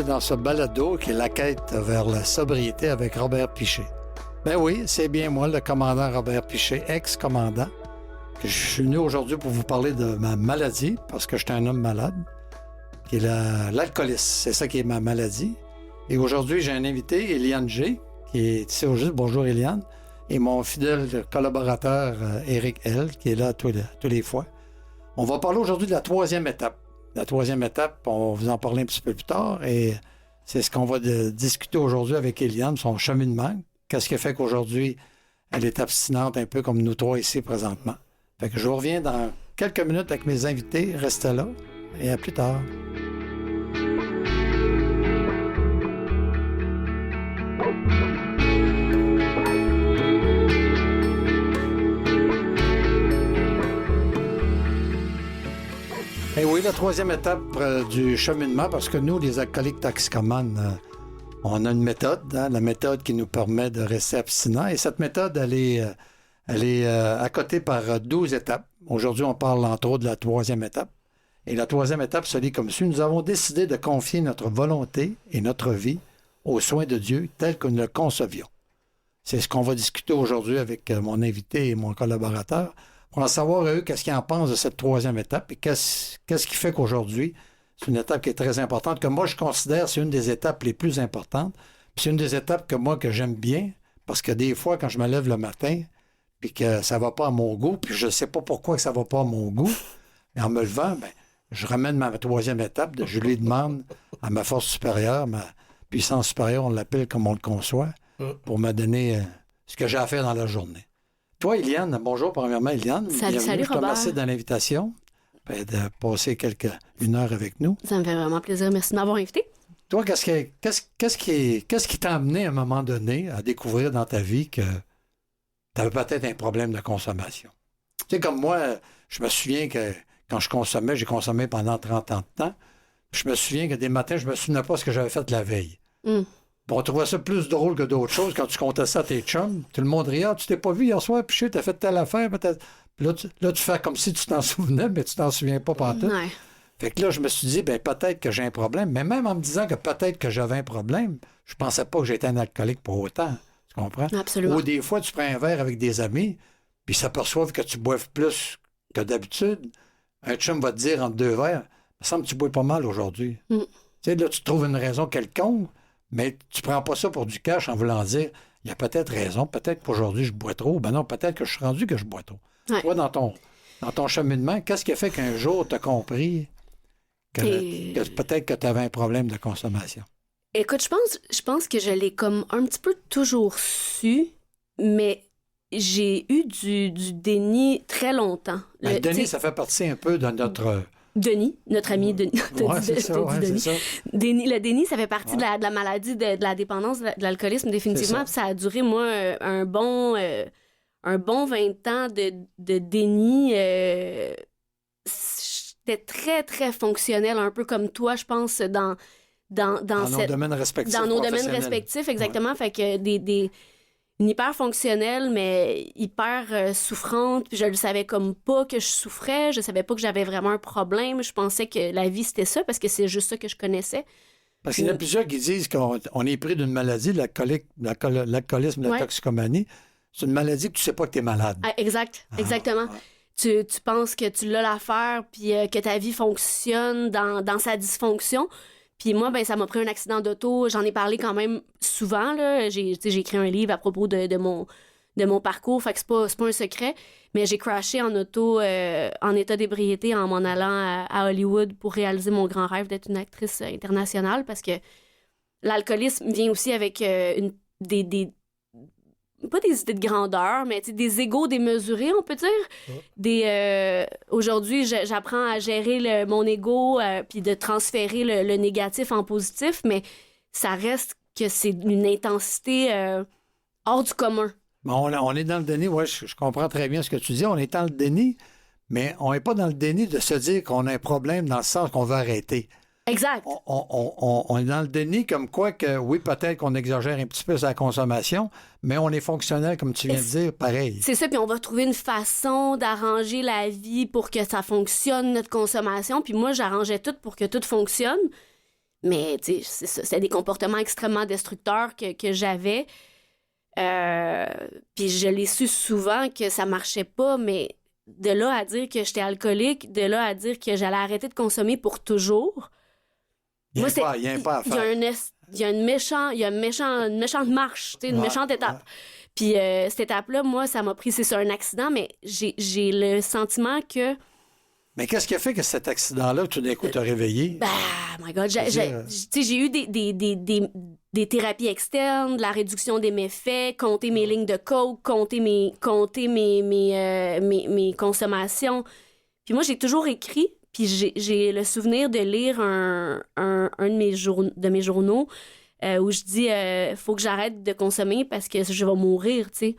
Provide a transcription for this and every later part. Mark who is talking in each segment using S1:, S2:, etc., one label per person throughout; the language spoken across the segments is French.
S1: dans ce balado qui est la quête vers la sobriété avec Robert Piché. Ben oui, c'est bien moi, le commandant Robert Piché, ex-commandant. Je suis venu aujourd'hui pour vous parler de ma maladie, parce que j'étais un homme malade, qui est l'alcoolisme. C'est ça qui est ma maladie. Et aujourd'hui, j'ai un invité, Éliane G, qui est ici au juste. Bonjour Éliane. Et mon fidèle collaborateur, Éric L, qui est là tous les fois. On va parler aujourd'hui de la troisième étape. La troisième étape, on va vous en parler un petit peu plus tard. Et c'est ce qu'on va discuter aujourd'hui avec Éliane, son cheminement. Qu'est-ce qui fait qu'aujourd'hui, elle est abstinente un peu comme nous trois ici présentement. Fait que je vous reviens dans quelques minutes avec mes invités. Restez là et à plus tard. Et oui, la troisième étape du cheminement, parce que nous, les alcooliques toxicomanes, on a une méthode, la méthode qui nous permet de rester abstinent. Et cette méthode, elle est accotée par 12 étapes. Aujourd'hui, on parle entre autres de la troisième étape. Et la troisième étape se lit comme suit. Nous avons décidé de confier notre volonté et notre vie aux soins de Dieu tels que nous le concevions. C'est ce qu'on va discuter aujourd'hui avec mon invité et mon collaborateur pour en savoir, eux, qu'est-ce qu'ils en pensent de cette troisième étape et qu'est-ce qui fait qu'aujourd'hui, c'est une étape qui est très importante, que moi, je considère c'est une des étapes les plus importantes. Puis c'est une des étapes que j'aime bien, parce que des fois, quand je me lève le matin, puis que ça va pas à mon goût, puis je sais pas pourquoi que ça va pas à mon goût, mais en me levant, je ramène ma troisième étape, je lui demande à ma force supérieure, ma puissance supérieure, on l'appelle comme on le conçoit, pour me donner ce que j'ai à faire dans la journée. Toi, Éliane, bonjour premièrement, Éliane.
S2: Salut,
S1: Robert.
S2: Je te
S1: remercie de l'invitation, de passer une heure avec nous.
S2: Ça me fait vraiment plaisir. Merci de m'avoir invité.
S1: Toi, qu'est-ce qui t'a amené à un moment donné à découvrir dans ta vie que tu avais peut-être un problème de consommation? Tu sais, comme moi, je me souviens que quand je consommais, j'ai consommé pendant 30 ans de temps. Je me souviens que des matins, je me souvenais pas ce que j'avais fait la veille. Bon, on trouvait ça plus drôle que d'autres choses quand tu comptais ça à tes chums. Tout le monde riait. Ah, tu t'es pas vu hier soir, puis t'as fait telle affaire, peut-être. Puis là, tu fais comme si tu t'en souvenais, mais tu t'en souviens pas pantoute.
S2: Ouais.
S1: Fait que là, je me suis dit, peut-être que j'ai un problème. Mais même en me disant que peut-être que j'avais un problème, je pensais pas que j'étais un alcoolique pour autant. Tu comprends?
S2: Absolument.
S1: Ou des fois, tu prends un verre avec des amis, puis ils s'aperçoivent que tu boives plus que d'habitude. Un chum va te dire entre deux verres, il me semble que tu bois pas mal aujourd'hui. Tu sais, là, tu trouves une raison quelconque, mais tu prends pas ça pour du cash en voulant dire, il y a peut-être raison, peut-être qu'aujourd'hui, je bois trop. Ben non, peut-être que je suis rendu que je bois trop.
S2: Ouais.
S1: Toi, dans ton cheminement, qu'est-ce qui a fait qu'un jour, tu as compris que peut-être que tu avais un problème de consommation?
S2: Écoute, je pense que je l'ai comme un petit peu toujours su, mais j'ai eu du déni très longtemps.
S1: Le déni, ça fait partie un peu de notre...
S2: Denis, notre ami Denis.
S1: Ouais, c'est ça.
S2: Le déni, ça fait partie de la maladie, de la dépendance, de l'alcoolisme, définitivement. Puis ça a duré, moi, un bon 20 ans de déni. J'étais très, très fonctionnelle, un peu comme toi, je pense, dans
S1: nos domaines respectifs.
S2: Dans nos domaines respectifs, exactement. Ouais. Fait que une hyper fonctionnelle, mais hyper souffrante. Puis je le savais comme pas que je souffrais. Je savais pas que j'avais vraiment un problème. Je pensais que la vie, c'était ça, parce que c'est juste ça que je connaissais.
S1: Parce qu'il y en a plusieurs qui disent qu'on est pris d'une maladie, l'alcoolisme, la toxicomanie. C'est une maladie que tu sais pas que tu es malade.
S2: Ah, exactement. Tu penses que tu l'as l'affaire, puis que ta vie fonctionne dans sa dysfonction. Puis moi, ça m'a pris un accident d'auto. J'en ai parlé quand même souvent, là. J'ai écrit un livre à propos de mon parcours. Fait que c'est pas un secret. Mais j'ai crashé en auto en état d'ébriété en m'en allant à Hollywood pour réaliser mon grand rêve d'être une actrice internationale, parce que l'alcoolisme vient aussi avec pas des idées de grandeur, mais des égos démesurés, on peut dire. Aujourd'hui, j'apprends à gérer mon ego, puis de transférer le négatif en positif, mais ça reste que c'est une intensité hors du commun.
S1: Bon, on est dans le déni, ouais, je comprends très bien ce que tu dis. On est dans le déni, mais on n'est pas dans le déni de se dire qu'on a un problème dans le sens qu'on veut arrêter.
S2: Exact.
S1: On est dans le déni comme quoi que, oui, peut-être qu'on exagère un petit peu sa consommation, mais on est fonctionnel, comme tu viens de dire, pareil.
S2: C'est ça, puis on va trouver une façon d'arranger la vie pour que ça fonctionne, notre consommation. Puis moi, j'arrangeais tout pour que tout fonctionne, Mais, tu sais, c'est ça. C'était des comportements extrêmement destructeurs que j'avais. Puis je l'ai su souvent que ça marchait pas, mais de là à dire que j'étais alcoolique, de là à dire que j'allais arrêter de consommer pour toujours...
S1: Il n'y a pas à faire.
S2: Il y a une méchante marche, tu sais, une méchante étape. Puis cette étape-là, moi, ça m'a pris, c'est sur un accident, mais j'ai le sentiment que...
S1: Mais qu'est-ce qui a fait que cet accident-là, tout d'un coup, t'a réveillé?
S2: Ben, my God, j'ai eu des thérapies externes, de la réduction des méfaits, compter mes lignes de coke, compter mes consommations. Puis moi, j'ai toujours écrit, puis j'ai le souvenir de lire un de mes journaux où je dis faut que j'arrête de consommer parce que je vais mourir, tu sais.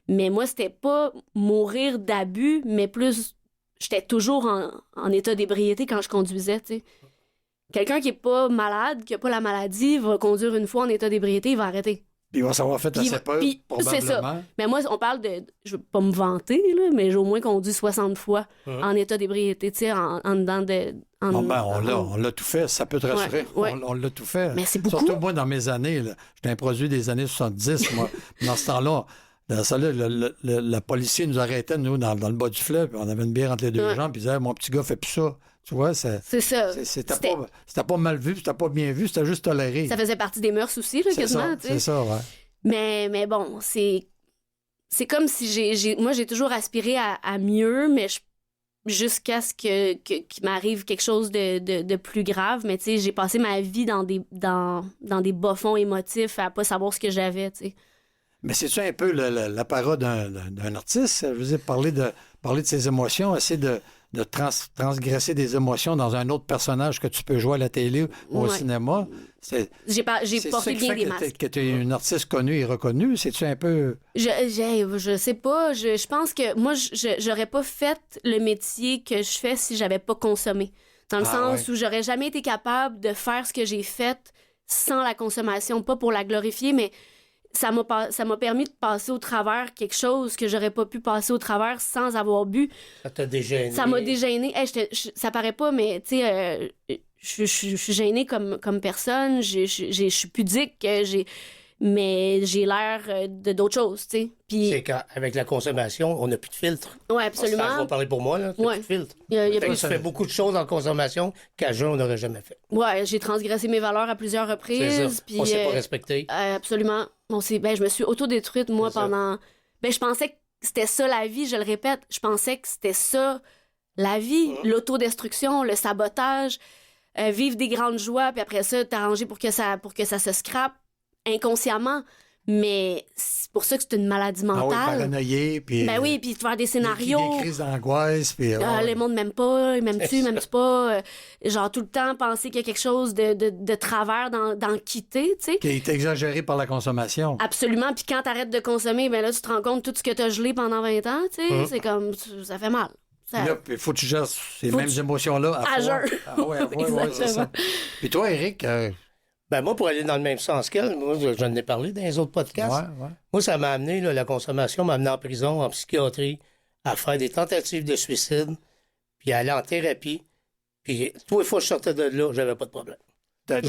S2: Mais moi, c'était pas mourir d'abus, mais plus... J'étais toujours en état d'ébriété quand je conduisais, tu sais. Quelqu'un qui est pas malade, qui a pas la maladie, va conduire une fois en état d'ébriété, il va arrêter.
S1: Puis il va savoir fait assez peur, probablement.
S2: C'est ça. Mais moi, on parle de... Je veux pas me vanter, là, mais j'ai au moins conduit 60 fois en état d'ébriété, tu sais, en dedans de...
S1: on l'a tout fait, ça peut te rassurer.
S2: Ouais.
S1: On l'a tout fait.
S2: Mais c'est beaucoup.
S1: Surtout moi, dans mes années, j'étais un produit des années 70, moi. Dans ce temps-là, le policier nous arrêtait, nous, dans le bas du fleuve, puis on avait une bière entre les deux jambes, puis il disait, mon petit gars, fais plus ça. Tu vois, c'est ça. C'était pas mal vu, c'était pas bien vu, c'était juste toléré.
S2: Ça faisait partie des mœurs aussi, là, quasiment.
S1: C'est ça, ouais.
S2: Mais bon, c'est comme si moi, j'ai toujours aspiré à mieux, mais jusqu'à ce qu'il m'arrive quelque chose de plus grave. Mais tu sais, j'ai passé ma vie dans des bas-fonds émotifs à pas savoir ce que j'avais, tu sais.
S1: Mais c'est-tu un peu la parole d'un artiste? Je veux dire, parler de ses émotions, essayer de transgresser des émotions dans un autre personnage que tu peux jouer à la télé ou au cinéma.
S2: J'ai porté bien des masques.
S1: Que tu es une artiste connue et reconnue, c'est-tu un peu...
S2: Je sais pas. Je pense que moi, j'aurais pas fait le métier que je fais si j'avais pas consommé. Dans le sens où j'aurais jamais été capable de faire ce que j'ai fait sans la consommation. Pas pour la glorifier, mais... Ça m'a permis de passer au travers quelque chose que j'aurais pas pu passer au travers sans avoir bu.
S3: Ça t'a dégêné.
S2: Ça m'a dégêné. Ça paraît pas, mais tu sais, je suis gênée comme personne. Je suis pudique, mais j'ai l'air d'autre chose, tu sais. Puis...
S3: C'est qu'avec la consommation, on n'a plus de filtre.
S2: Oui, absolument.
S3: Je vais parler pour moi, là. Plus de filtre. Tu fais beaucoup de choses en consommation qu'à jeun, on n'aurait jamais fait.
S2: Oui, j'ai transgressé mes valeurs à plusieurs reprises.
S3: C'est ça.
S2: Puis,
S3: on s'est pas respecté.
S2: Absolument. Je me suis autodétruite, moi, pendant... je pensais que c'était ça, la vie, je le répète. Je pensais que c'était ça, la vie. L'autodestruction, le sabotage, vivre des grandes joies, puis après ça, t'arranger pour que ça se scrape inconsciemment. Mais c'est pour ça que c'est une maladie mentale.
S1: Ah oui, paranoïer, puis...
S2: Ben oui, puis faire des scénarios.
S1: Des crises d'angoisse, puis...
S2: Le monde m'aime pas, m'aime-tu, m'aime-tu pas. Genre, tout le temps, penser qu'il y a quelque chose de travers dans quitter, tu sais.
S1: Qui est exagéré par la consommation.
S2: Absolument, puis quand t'arrêtes de consommer, ben là, tu te rends compte de tout ce que t'as gelé pendant 20 ans, tu sais. C'est comme... Ça fait mal.
S1: Là, il faut que tu gères ces mêmes émotions-là à
S2: jeun.
S1: Ah ouais, c'est ça. Puis toi, Éric...
S3: Ben moi, pour aller dans le même sens qu'elle, moi, j'en ai parlé dans les autres podcasts.
S1: Ouais.
S3: Moi, ça m'a amené, là, la consommation m'a amené en prison, en psychiatrie, à faire des tentatives de suicide, puis à aller en thérapie. Puis, tous les fois que je sortais de là, j'avais pas de problème.
S1: T'as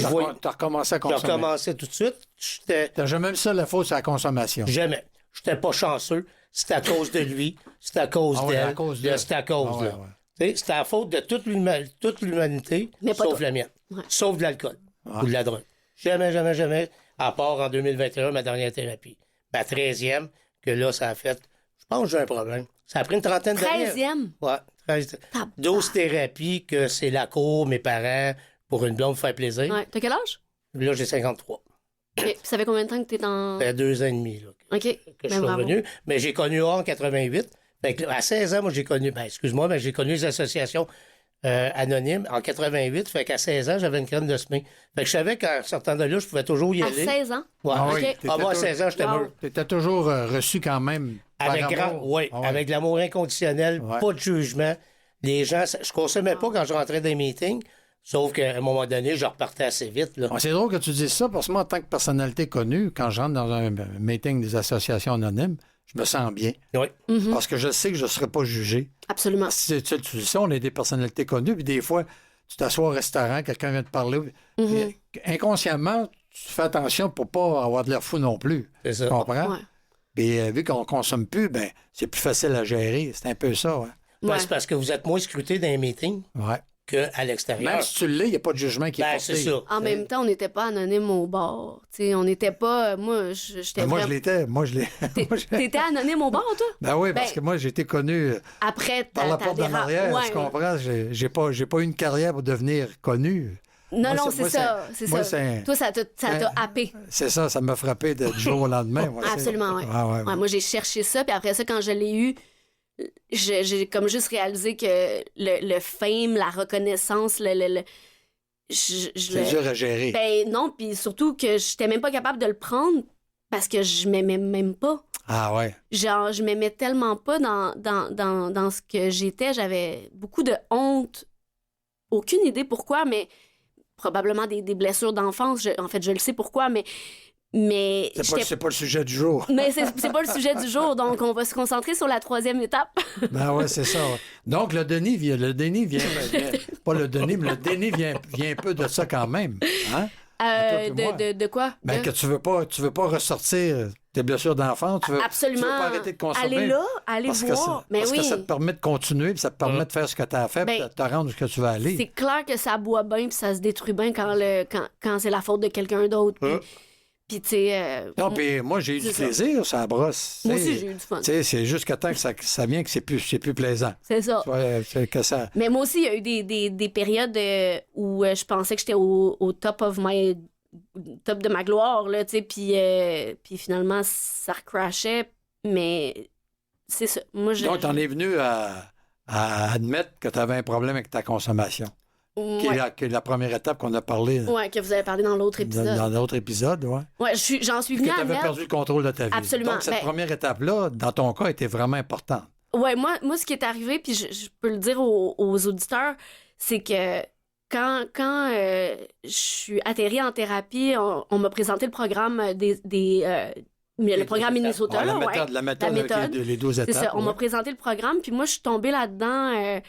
S1: recommencé à consommer.
S3: J'ai recommencé tout de suite.
S1: T'as jamais mis ça la faute, c'est la consommation.
S3: Jamais. J'étais pas chanceux. C'était à cause de lui. C'était à cause d'elle. C'était à cause là. C'était la faute de toute l'humanité, sauf la mienne.
S2: Ouais.
S3: Sauf de l'alcool ou de la drogue. Jamais, à part en 2021, ma dernière thérapie. Ma 13e, que là, ça a fait... Je pense que j'ai un problème. Ça a pris une trentaine d'années.
S2: 13e?
S3: Ouais, 13. 12 thérapies, que c'est la cour, mes parents, pour une blonde, pour faire plaisir.
S2: Ouais. T'as quel âge?
S3: Là, j'ai 53.
S2: Okay. Ça fait combien de temps que t'es en...
S3: Ça fait 2 ans et demi, là,
S2: OK.
S3: que je suis revenu. Mais j'ai connu en 88. Fait que, à 16 ans, moi, j'ai connu... j'ai connu les associations... anonyme en 88, fait qu'à 16 ans, j'avais une crème de semée. Fait que je savais qu'en sortant de là, je pouvais toujours y aller.
S2: À 16 ans?
S3: Ouais.
S1: Ah oui,
S3: Moi, à 16 ans, j'étais mûr.
S1: T'étais toujours reçu quand même
S3: avec avec l'amour inconditionnel, pas de jugement. Les gens, je consommais pas quand je rentrais dans les meetings, sauf qu'à un moment donné, je repartais assez vite. Là.
S1: C'est drôle que tu dises ça, parce que moi, en tant que personnalité connue, quand je rentre dans un meeting des associations anonymes, je me sens bien.
S3: Oui.
S1: Parce que je sais que je ne serai pas jugé.
S2: Absolument.
S1: Tu sais, on est des personnalités connues, puis des fois, tu t'assois au restaurant, quelqu'un vient te parler. Puis, inconsciemment, tu fais attention pour pas avoir de l'air fou non plus.
S3: C'est ça.
S1: Tu comprends?
S2: Ouais.
S1: Puis vu qu'on consomme plus, ben c'est plus facile à gérer. C'est un peu ça, hein?
S3: Ben,
S2: Ouais.
S3: c'est parce que vous êtes moins scruté dans les meetings
S1: Ouais.
S3: qu'à l'extérieur.
S1: Même si tu l'es, il n'y a pas de jugement qui est
S3: Ben,
S1: porté.
S3: c'est ça.
S2: En même temps, on n'était pas anonyme au bar. T'sais, on n'était pas. Moi, j'étais
S1: Ben, moi, je
S2: vraiment-
S1: l'étais. Moi, je l'ai. Moi, je-
S2: T'étais anonyme au bar, toi?
S1: Ben oui, parce
S2: Ben,
S1: que moi, j'ai été connu
S2: Après,
S1: par la porte d'en arrière.
S2: Ouais,
S1: Tu
S2: ouais.
S1: comprends? J'ai pas eu une carrière pour devenir connu.
S2: Non,
S1: Moi,
S2: non,
S1: c'est-
S2: c'est
S1: moi,
S2: ça. C'est
S1: moi,
S2: ça.
S1: c'est-
S2: Toi, ça t'a happé.
S1: C'est ça, ça m'a frappé du jour au lendemain. Moi, c'est-
S2: Absolument, oui.
S1: Ah, ouais.
S2: Ouais, moi, j'ai cherché ça, puis après ça, quand je l'ai eu, j'ai comme juste réalisé que le fame, la reconnaissance,
S1: C'est dur à gérer.
S2: Ben non, puis surtout que j'étais même pas capable de le prendre parce que je m'aimais même pas.
S1: Ah ouais.
S2: Genre, je m'aimais tellement pas dans ce que j'étais. J'avais beaucoup de honte. Aucune idée pourquoi, mais probablement des blessures d'enfance. En fait, je le sais pourquoi, mais
S1: C'est pas le sujet du jour.
S2: mais c'est pas le sujet du jour, donc on va se concentrer sur la troisième étape.
S1: Ben ouais, c'est ça. Ouais. Donc, le déni vient pas le déni, mais le déni vient un peu de ça quand même. Hein? Toi puis moi.
S2: De quoi?
S1: Ben, que tu veux pas ressortir tes blessures d'enfance. Tu veux
S2: Absolument.
S1: tu veux pas arrêter de consommer.
S2: Allez là, allez
S1: parce que
S2: voir. Mais
S1: parce
S2: oui,
S1: que ça te permet de continuer, puis ça te permet de faire ce que tu as fait, puis
S2: Ben,
S1: de te rendre où ce que tu veux aller.
S2: c'est clair que ça boit bien puis ça se détruit bien quand c'est la faute de quelqu'un d'autre. Puis tu sais...
S1: Non, puis moi, j'ai eu du
S2: c'est ça.
S1: plaisir, ça brosse.
S2: Moi
S1: Tu sais,
S2: aussi, j'ai eu du fun.
S1: tu sais, c'est jusqu'à temps que ça vient que c'est plus plaisant.
S2: C'est ça.
S1: Tu vois, c'est que ça...
S2: Mais moi aussi, il y a eu des périodes où je pensais que j'étais au top de ma gloire, là, tu sais, puis finalement, ça recrashait, mais c'est ça. Moi,
S1: Donc, t'en es venu à admettre que tu avais un problème avec ta consommation, qui est la première étape qu'on a parlé
S2: Ouais, que vous avez parlé dans l'autre épisode.
S1: dans l'autre épisode. Ouais.
S2: Ouais, j'en suis
S1: Que
S2: venue
S1: tu
S2: à
S1: avais
S2: mettre...
S1: perdu le contrôle de ta vie.
S2: Absolument.
S1: Donc, cette
S2: Ben-
S1: première étape-là, dans ton cas, était vraiment importante.
S2: Ouais, moi, ce qui est arrivé, puis je peux le dire aux auditeurs, c'est que quand je suis atterrie en thérapie, on m'a présenté le programme le programme Minnesota,
S1: Ouais,
S2: là,
S1: la méthode
S2: La
S1: avec
S2: méthode.
S1: les 12
S2: C'est
S1: étapes.
S2: ça, on
S1: ouais.
S2: m'a présenté le programme, puis moi, je suis tombée là-dedans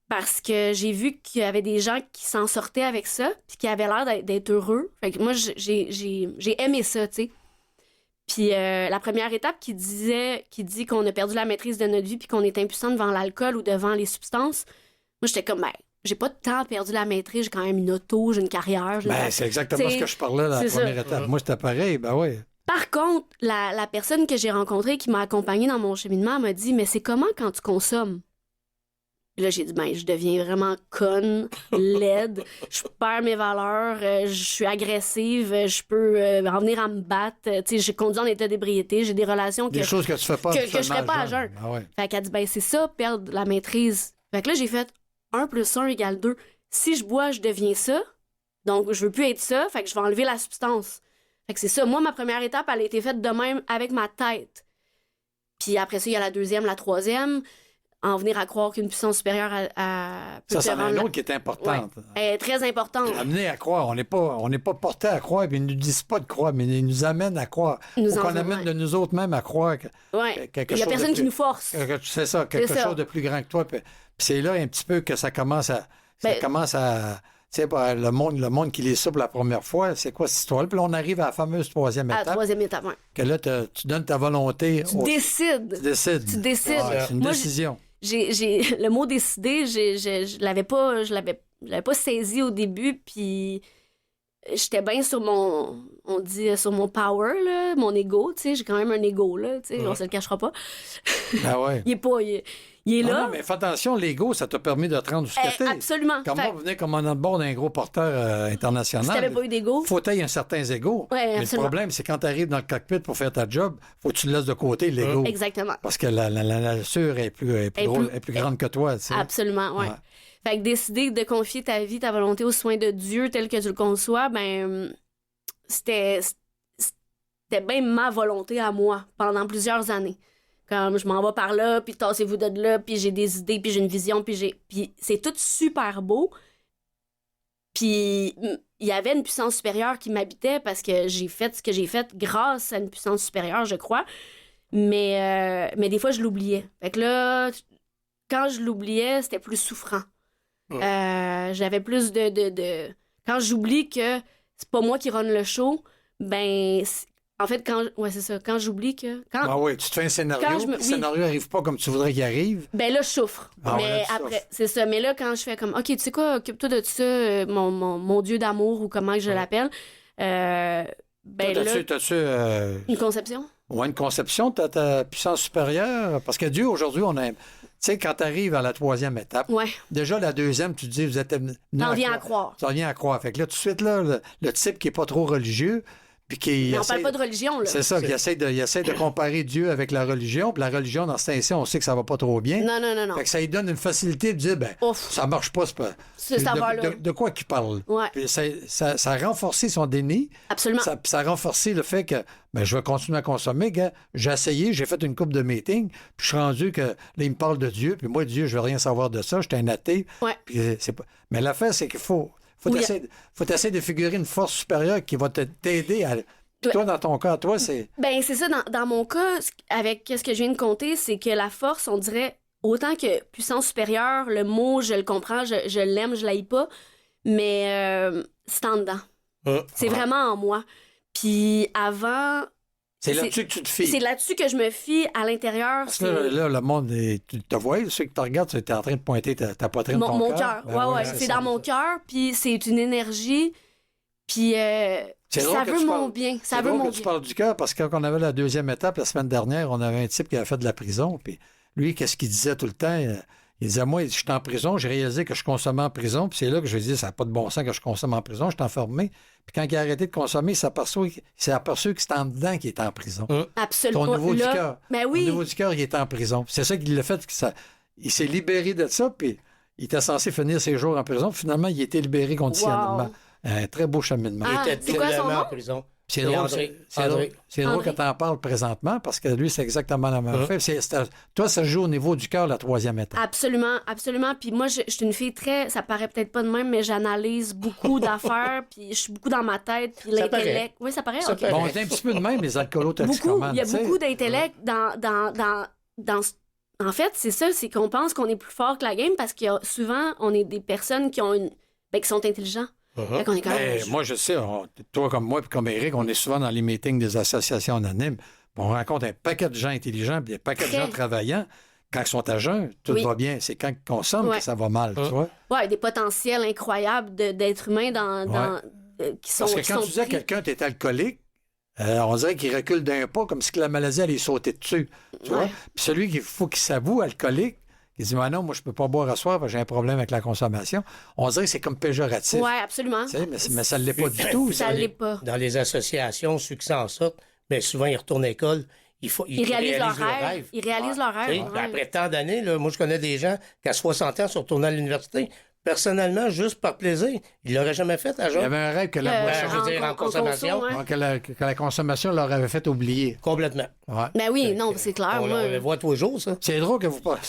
S2: parce que j'ai vu qu'il y avait des gens qui s'en sortaient avec ça, puis qui avaient l'air d'être heureux. Fait que moi, j'ai aimé ça, tu sais. Puis la première étape qui dit qu'on a perdu la maîtrise de notre vie puis qu'on est impuissant devant l'alcool ou devant les substances, moi, j'étais comme, ben, j'ai pas de temps perdu la maîtrise, j'ai quand même une auto, j'ai une carrière.
S1: Ben, c'est exactement ce que je parlais dans la
S2: c'est ça.
S1: première étape. Moi, c'était pareil, ben oui.
S2: Par contre, la personne que j'ai rencontrée qui m'a accompagnée dans mon cheminement m'a dit, mais c'est comment quand tu consommes? Puis là, j'ai dit, ben, je deviens vraiment conne, laide, je perds mes valeurs, je suis agressive, je peux en venir à me battre. Tu sais, j'ai conduit en état d'ébriété, j'ai des relations
S1: Des choses que tu fais pas
S2: que je
S1: absolument
S2: ferais pas à jeun.
S1: Ah ouais.
S2: Fait qu'elle dit, ben, c'est ça, perdre la maîtrise. Fait que là, j'ai fait 1 + 1 = 2. Si je bois, je deviens ça. Donc, je veux plus être ça. Fait que je vais enlever la substance. Fait que c'est ça. Moi, ma première étape, elle a été faite de même avec ma tête. Puis après ça, il y a la deuxième, la troisième. En venir à croire qu'une puissance supérieure peut
S1: Ça,
S2: te
S1: c'en est
S2: rendre-
S1: une autre qui est importante.
S2: Ouais. Elle est très importante.
S1: Amener à croire. On n'est pas porté à croire, puis ils ne nous disent pas de croire, mais ils nous amènent à croire.
S2: Ils nous
S1: Ou qu'on
S2: emmènent,
S1: amène
S2: ouais.
S1: de nous autres même à croire
S2: Ouais.
S1: quelque
S2: Il y a
S1: chose de
S2: personne qui
S1: plus-
S2: nous force.
S1: C'est ça, quelque
S2: C'est ça.
S1: chose de plus grand que toi. Puis c'est là un petit peu que ça commence à...
S2: Ben-
S1: Tu sais, le monde qui lit ça pour la première fois, c'est quoi cette histoire-là? Puis là, on arrive à la fameuse troisième
S2: À la
S1: étape,
S2: troisième étape, ouais.
S1: que là, tu donnes ta volonté.
S2: Tu décides.
S1: Tu décides.
S2: Tu décides.
S1: Ouais, c'est une
S2: Moi,
S1: décision.
S2: j'ai le mot décider, je l'avais pas saisi au début, puis j'étais bien sur on dit sur mon power, là, mon ego, tu sais, j'ai quand même un ego, là, tu sais, on se le cachera pas.
S1: Ah ouais.
S2: Il est
S1: Ah
S2: là.
S1: non, mais fais attention, l'ego, ça t'a permis de te rendre jusqu'à t'es.
S2: Absolument.
S1: Comme
S2: Fait
S1: moi, vous venez comme on bord d'un gros porteur international.
S2: si t'avais pas eu d'ego,
S1: Faut tailler un certain égos.
S2: Ouais,
S1: mais le
S2: absolument.
S1: problème, c'est quand tu arrives dans le cockpit pour faire ta job, faut que tu laisses de côté l'ego.
S2: exactement.
S1: Parce que la nature est plus grande que toi. Tu sais.
S2: Absolument, ouais.
S1: Ouais.
S2: Fait que décider de confier ta vie, ta volonté aux soins de Dieu tel que tu le conçois, ben c'était bien ma volonté à moi pendant plusieurs années. Comme je m'en vais par là, puis tassez-vous de là, puis j'ai des idées, puis j'ai une vision, puis c'est tout super beau. Puis il y avait une puissance supérieure qui m'habitait parce que j'ai fait ce que j'ai fait grâce à une puissance supérieure, je crois. Mais des fois, je l'oubliais. Fait que là, quand je l'oubliais, c'était plus souffrant. J'avais plus de... Quand j'oublie que c'est pas moi qui run le show, ben... En fait, ouais, c'est ça. Quand j'oublie que...
S1: Ah oui, tu te fais un scénario,
S2: Quand je me-
S1: le scénario n'arrive pas comme tu voudrais qu'il arrive.
S2: Ben là, je souffre.
S1: Ah ouais,
S2: mais
S1: là, tu
S2: après,
S1: souffres.
S2: c'est ça. Mais là, quand je fais comme, OK, tu sais quoi, occupe-toi de ça, mon Dieu d'amour ou comment je l'appelle, ben
S1: Toi,
S2: là,
S1: t'as-tu
S2: une conception.
S1: une conception de ta puissance supérieure? Parce que Dieu, aujourd'hui, on a... Tu sais, quand tu arrives à la 3e étape,
S2: Ouais,
S1: déjà la 2e, tu te dis, vous êtes...
S2: t'en viens à croire.
S1: T'en viens à croire. Fait que là, tout de suite, là, le type qui n'est pas trop religieux, puis qui
S2: Mais on
S1: essaie-
S2: parle pas de religion, là.
S1: C'est ça, il essaie de comparer Dieu avec la religion. Puis la religion, dans ce temps-ci, on sait que ça va pas trop bien.
S2: Non, non, non, non.
S1: Fait que ça lui donne une facilité de dire, ben,
S2: Ouf.
S1: ça marche pas, c'est pas...
S2: Ça va, là.
S1: de quoi qu'il parle?
S2: Ouais.
S1: Puis ça a renforcé son déni.
S2: Absolument.
S1: Ça a renforcé le fait que ben, je vais continuer à consommer. Gars, j'ai essayé, j'ai fait une couple de meetings, puis je suis rendu que là, il me parle de Dieu, puis moi, Dieu, je veux rien savoir de ça, j'étais un athée.
S2: Ouais.
S1: Puis c'est pas... Mais l'affaire, c'est qu'il faut
S2: Oui.
S1: essayer de figurer une force supérieure qui va t'aider à...
S2: Ouais.
S1: Toi, dans ton cas, toi, c'est...
S2: Ben, c'est ça. Dans mon cas, avec ce que je viens de compter, c'est que la force, on dirait, autant que puissance supérieure, le mot, je le comprends, je l'aime, je l'haïs pas, mais c'est en dedans. C'est vraiment en moi. Puis avant,
S1: C'est là-dessus que tu te
S2: c'est
S1: fies.
S2: là-dessus que je me fie à l'intérieur.
S1: Parce que là, le monde, tu te vois, ceux qui te regardent, tu es en train de pointer ta poitrine,
S2: Mon,
S1: ton
S2: mon
S1: cœur.
S2: cœur.
S1: Ben
S2: Ouais,
S1: oui,
S2: c'est
S1: ça.
S2: dans mon cœur, puis c'est une énergie, puis
S1: C'est drôle
S2: ça
S1: que
S2: veut
S1: tu
S2: mon
S1: parles-
S2: bien. Ça
S1: C'est
S2: veut
S1: drôle
S2: mon
S1: que tu
S2: bien.
S1: parles du cœur, parce que quand on avait la 2e étape, la semaine dernière, on avait un type qui avait fait de la prison, puis lui, qu'est-ce qu'il disait tout le temps? Il disait, moi, je suis en prison, j'ai réalisé que je consommais en prison, puis c'est là que je lui ai dit, ça n'a pas de bon sens que je consomme en prison, je suis enfermé. Puis quand il a arrêté de consommer, il s'est aperçu que c'était en dedans qu'il était en prison.
S2: Absolument.
S1: Ton niveau du
S2: Là,
S1: cœur.
S2: Ben
S1: Au
S2: oui.
S1: niveau du cœur, il était en prison. C'est ça qui l'a fait, il s'est libéré de ça, puis il était censé finir ses jours en prison. Puis finalement, il a été libéré conditionnellement.
S2: Wow.
S1: Un très beau cheminement.
S2: Ah,
S3: Il était
S2: c'est quoi son
S3: doublement
S2: nom?
S3: en prison.
S1: C'est
S3: Et
S1: drôle,
S3: André.
S1: c'est
S3: André.
S1: drôle, c'est drôle que
S2: André.
S1: tu en parles présentement parce que lui, c'est exactement la même chose. Toi, ça joue au niveau du cœur, la 3e étape.
S2: Absolument, absolument. Puis moi, je suis une fille très... Ça paraît peut-être pas de même, mais j'analyse beaucoup d'affaires, puis je suis beaucoup dans ma tête, puis
S3: Ça paraît.
S2: l'intellect... Oui, ça paraît?
S3: Ça
S2: OK.
S3: paraît.
S1: Bon, on est un petit peu de même, les
S2: Beaucoup.
S1: alcoolo-toxicomanes.
S2: Il y a
S1: tu sais.
S2: beaucoup d'intellect dans... En fait, c'est ça, c'est qu'on pense qu'on est plus fort que la game parce que souvent, on est des personnes qui ont qui sont intelligents. Fait qu'on est quand même...
S1: Moi, je sais, toi comme moi puis comme Eric, on est souvent dans les meetings des associations anonymes. On rencontre un paquet de gens intelligents puis des paquets de
S2: Très.
S1: gens travaillants. Quand ils sont à jeun, tout
S2: Oui.
S1: va bien. C'est quand ils consomment
S2: Ouais.
S1: que ça va mal, tu vois.
S2: Ouais, des potentiels incroyables d'êtres humains qui sont...
S1: Parce que
S2: qui
S1: quand
S2: sont
S1: tu dis à
S2: pris.
S1: quelqu'un que tu es alcoolique, on dirait qu'il recule d'un pas comme si que la maladie allait sauter dessus. Tu vois?
S2: Ouais.
S1: Puis celui qu'il faut qu'il s'avoue alcoolique, il dit non, moi je peux pas boire à soir parce que j'ai un problème avec la consommation. On dirait que c'est comme péjoratif.
S2: Ouais, absolument.
S1: Tu sais, mais ça ne l'est pas du tout.
S2: Ça l'est pas.
S3: Dans les associations, ceux qui s'en sortent, mais souvent, ils retournent à l'école. Ils
S2: réalisent leur
S3: leur
S2: rêve. Ils réalisent leur
S3: Tu sais,
S2: rêve. ouais.
S3: Après tant d'années, là, moi, je connais des gens qui, à 60 ans, sont retournés à l'université. Personnellement, juste par plaisir. Ils ne l'auraient jamais fait à
S1: Il y
S3: jeune.
S1: avait un rêve que la boisson,
S3: je veux dire, en consommation.
S2: conso, ouais.
S1: que la consommation leur avait fait oublier.
S3: Complètement.
S1: Ouais.
S2: Ben oui, non, c'est clair.
S3: On
S2: moi.
S3: le voit tous les jours, ça.
S1: C'est drôle que vous parlez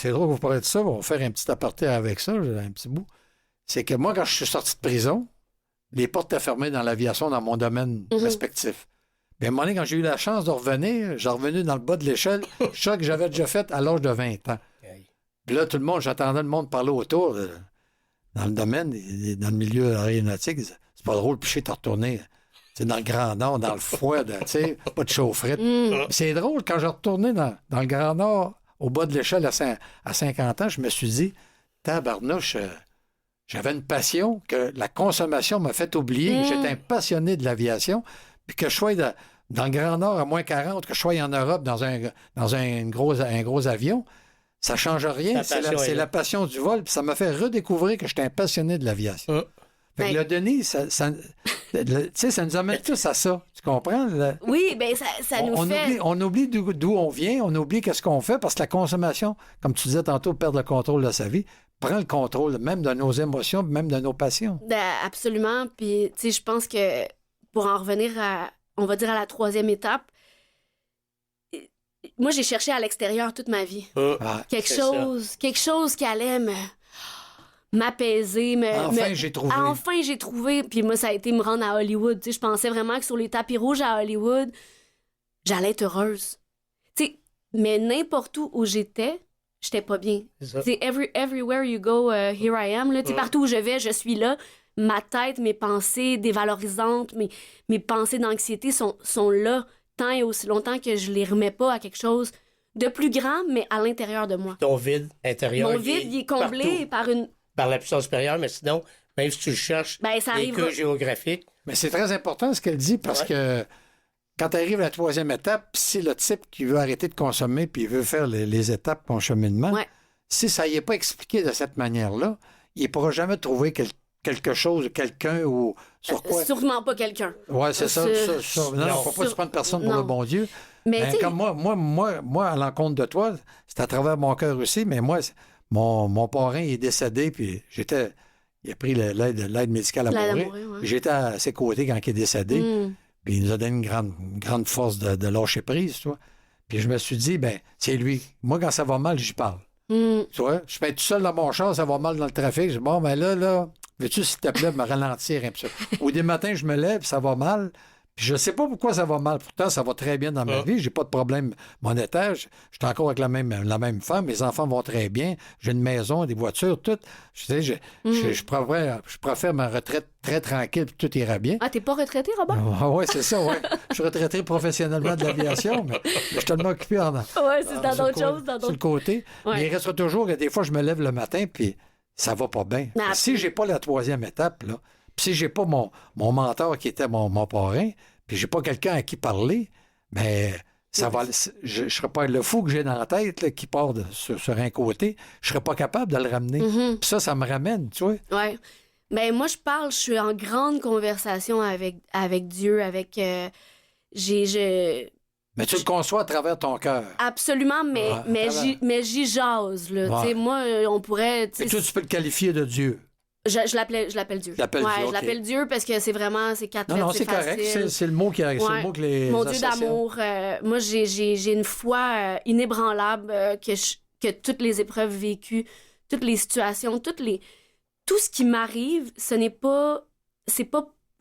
S1: de ça. On va faire un petit aparté avec ça, j'ai un petit bout. C'est que moi, quand je suis sorti de prison, les portes étaient fermées dans l'aviation, dans mon domaine respectif. Bien, à un moment donné, quand j'ai eu la chance de revenir, j'ai revenu dans le bas de l'échelle, chose que j'avais déjà faite à l'âge de 20 ans. Puis là, tout le monde, j'entendais le monde parler autour, dans le domaine, dans le milieu aéronautique. Ils disaient, c'est pas drôle, puis je t'es retourné. C'est dans le Grand Nord, dans le froid, tu sais, pas de chaufferette. C'est drôle, quand j'ai retourné dans le Grand Nord, au bas de l'échelle à 50 ans, je me suis dit, tabarnouche, j'avais une passion que la consommation m'a fait oublier. J'étais un passionné de l'aviation. Puis que je sois dans le Grand Nord à moins 40, que je sois en Europe dans un gros avion, ça ne change rien.
S3: La
S1: C'est
S3: passion est là.
S1: la passion du vol. Puis ça m'a fait redécouvrir que j'étais un passionné de l'aviation. Fait que le Denis, tu sais, ça nous amène tous à ça. Tu comprends?
S2: Oui, ben ça nous fait...
S1: On oublie d'où on vient, on oublie qu'est-ce qu'on fait parce que la consommation, comme tu disais tantôt, perdre le contrôle de sa vie, prend le contrôle même de nos émotions, même de nos passions.
S2: Ben, absolument. Puis, tu sais, je pense que pour en revenir on va dire à la 3e étape, moi, j'ai cherché à l'extérieur toute ma vie.
S1: Ah,
S2: Quelque
S3: c'est
S2: chose qui allait m'apaiser.
S1: Enfin, j'ai trouvé.
S2: Enfin, j'ai trouvé. Puis moi, ça a été me rendre à Hollywood. Tu sais, je pensais vraiment que sur les tapis rouges à Hollywood, j'allais être heureuse. Tu sais, mais n'importe où j'étais, j'étais pas bien.
S3: C'est ça.
S2: Tu sais, everywhere you go, here I am. Là. Tu sais, partout où je vais, je suis là. Ma tête, mes pensées dévalorisantes, mes pensées d'anxiété sont là tant et aussi longtemps que je les remets pas à quelque chose de plus grand, mais à l'intérieur de moi.
S3: Ton vide intérieur.
S2: Mon vide, il est comblé
S3: partout, par la puissance supérieure, mais sinon, même si tu le cherches,
S2: Ben, ça
S3: des
S2: arrivera.
S3: cas géographiques.
S1: Mais c'est très important ce qu'elle dit parce que quand tu arrives à la troisième étape, si le type qui veut arrêter de consommer puis il veut faire les étapes pour cheminement, si ça y est pas expliqué de cette manière-là, il ne pourra jamais trouver quelque chose, quelqu'un ou sur quoi.
S2: Sûrement pas quelqu'un.
S1: Oui, c'est ça. Non, il ne faut pas que tu prennes personne pour le bon Dieu. Mais comme moi, à l'encontre de toi, c'est à travers mon cœur aussi, mais moi, mon parrain est décédé, puis il a pris l'aide médicale à mourir. J'étais à ses côtés quand il est décédé, puis il nous a donné une grande force de lâcher prise, tu vois. Puis je me suis dit, ben c'est lui. Moi, quand ça va mal, j'y parle. Tu vois, je peux être tout seul dans mon char, ça va mal dans le trafic. Je dis, bon, ben là, veux-tu, s'il te plaît, me ralentir un peu? Ou des matins, je me lève, ça va mal. Puis je sais pas pourquoi ça va mal. Pourtant, ça va très bien dans ma vie. J'ai pas de problème monétaire. Je suis encore avec la même femme. Mes enfants vont très bien. J'ai une maison, des voitures, tout. Je préfère ma retraite très tranquille, puis tout ira bien.
S2: Ah, t'es pas retraité, Robert?
S1: Oui, c'est ça, oui. Je suis retraité professionnellement de l'aviation, mais je suis tellement occupé
S2: c'est dans d'autres choses.
S1: Sur le côté. Ouais. Mais il restera toujours que des fois, je me lève le matin, puis ça va pas bien. Si j'ai pas la troisième étape, là, puis si j'ai pas mon mentor qui était mon parrain, puis j'ai pas quelqu'un à qui parler, bien, ça va. Je serais pas le fou que j'ai dans la tête là, qui part sur un côté. Je serais pas capable de le ramener. Puis ça me ramène, tu vois.
S2: Oui. Ben moi, je suis en grande conversation avec Dieu, avec... Mais
S1: tu le conçois à travers ton cœur.
S2: Absolument, mais j'y jase, là. Tu sais, moi, on pourrait...
S1: Et toi, tu peux le qualifier de Dieu.
S2: Je l'appelle Dieu.
S1: Je
S2: l'appelle Dieu parce que c'est vraiment, c'est quatre lettres,
S1: c'est correct. C'est le mot qui arrive. C'est le mot que les
S2: Mon Dieu d'amour. Moi, j'ai une foi inébranlable que toutes les épreuves vécues, toutes les situations, tout ce qui m'arrive, c'est pas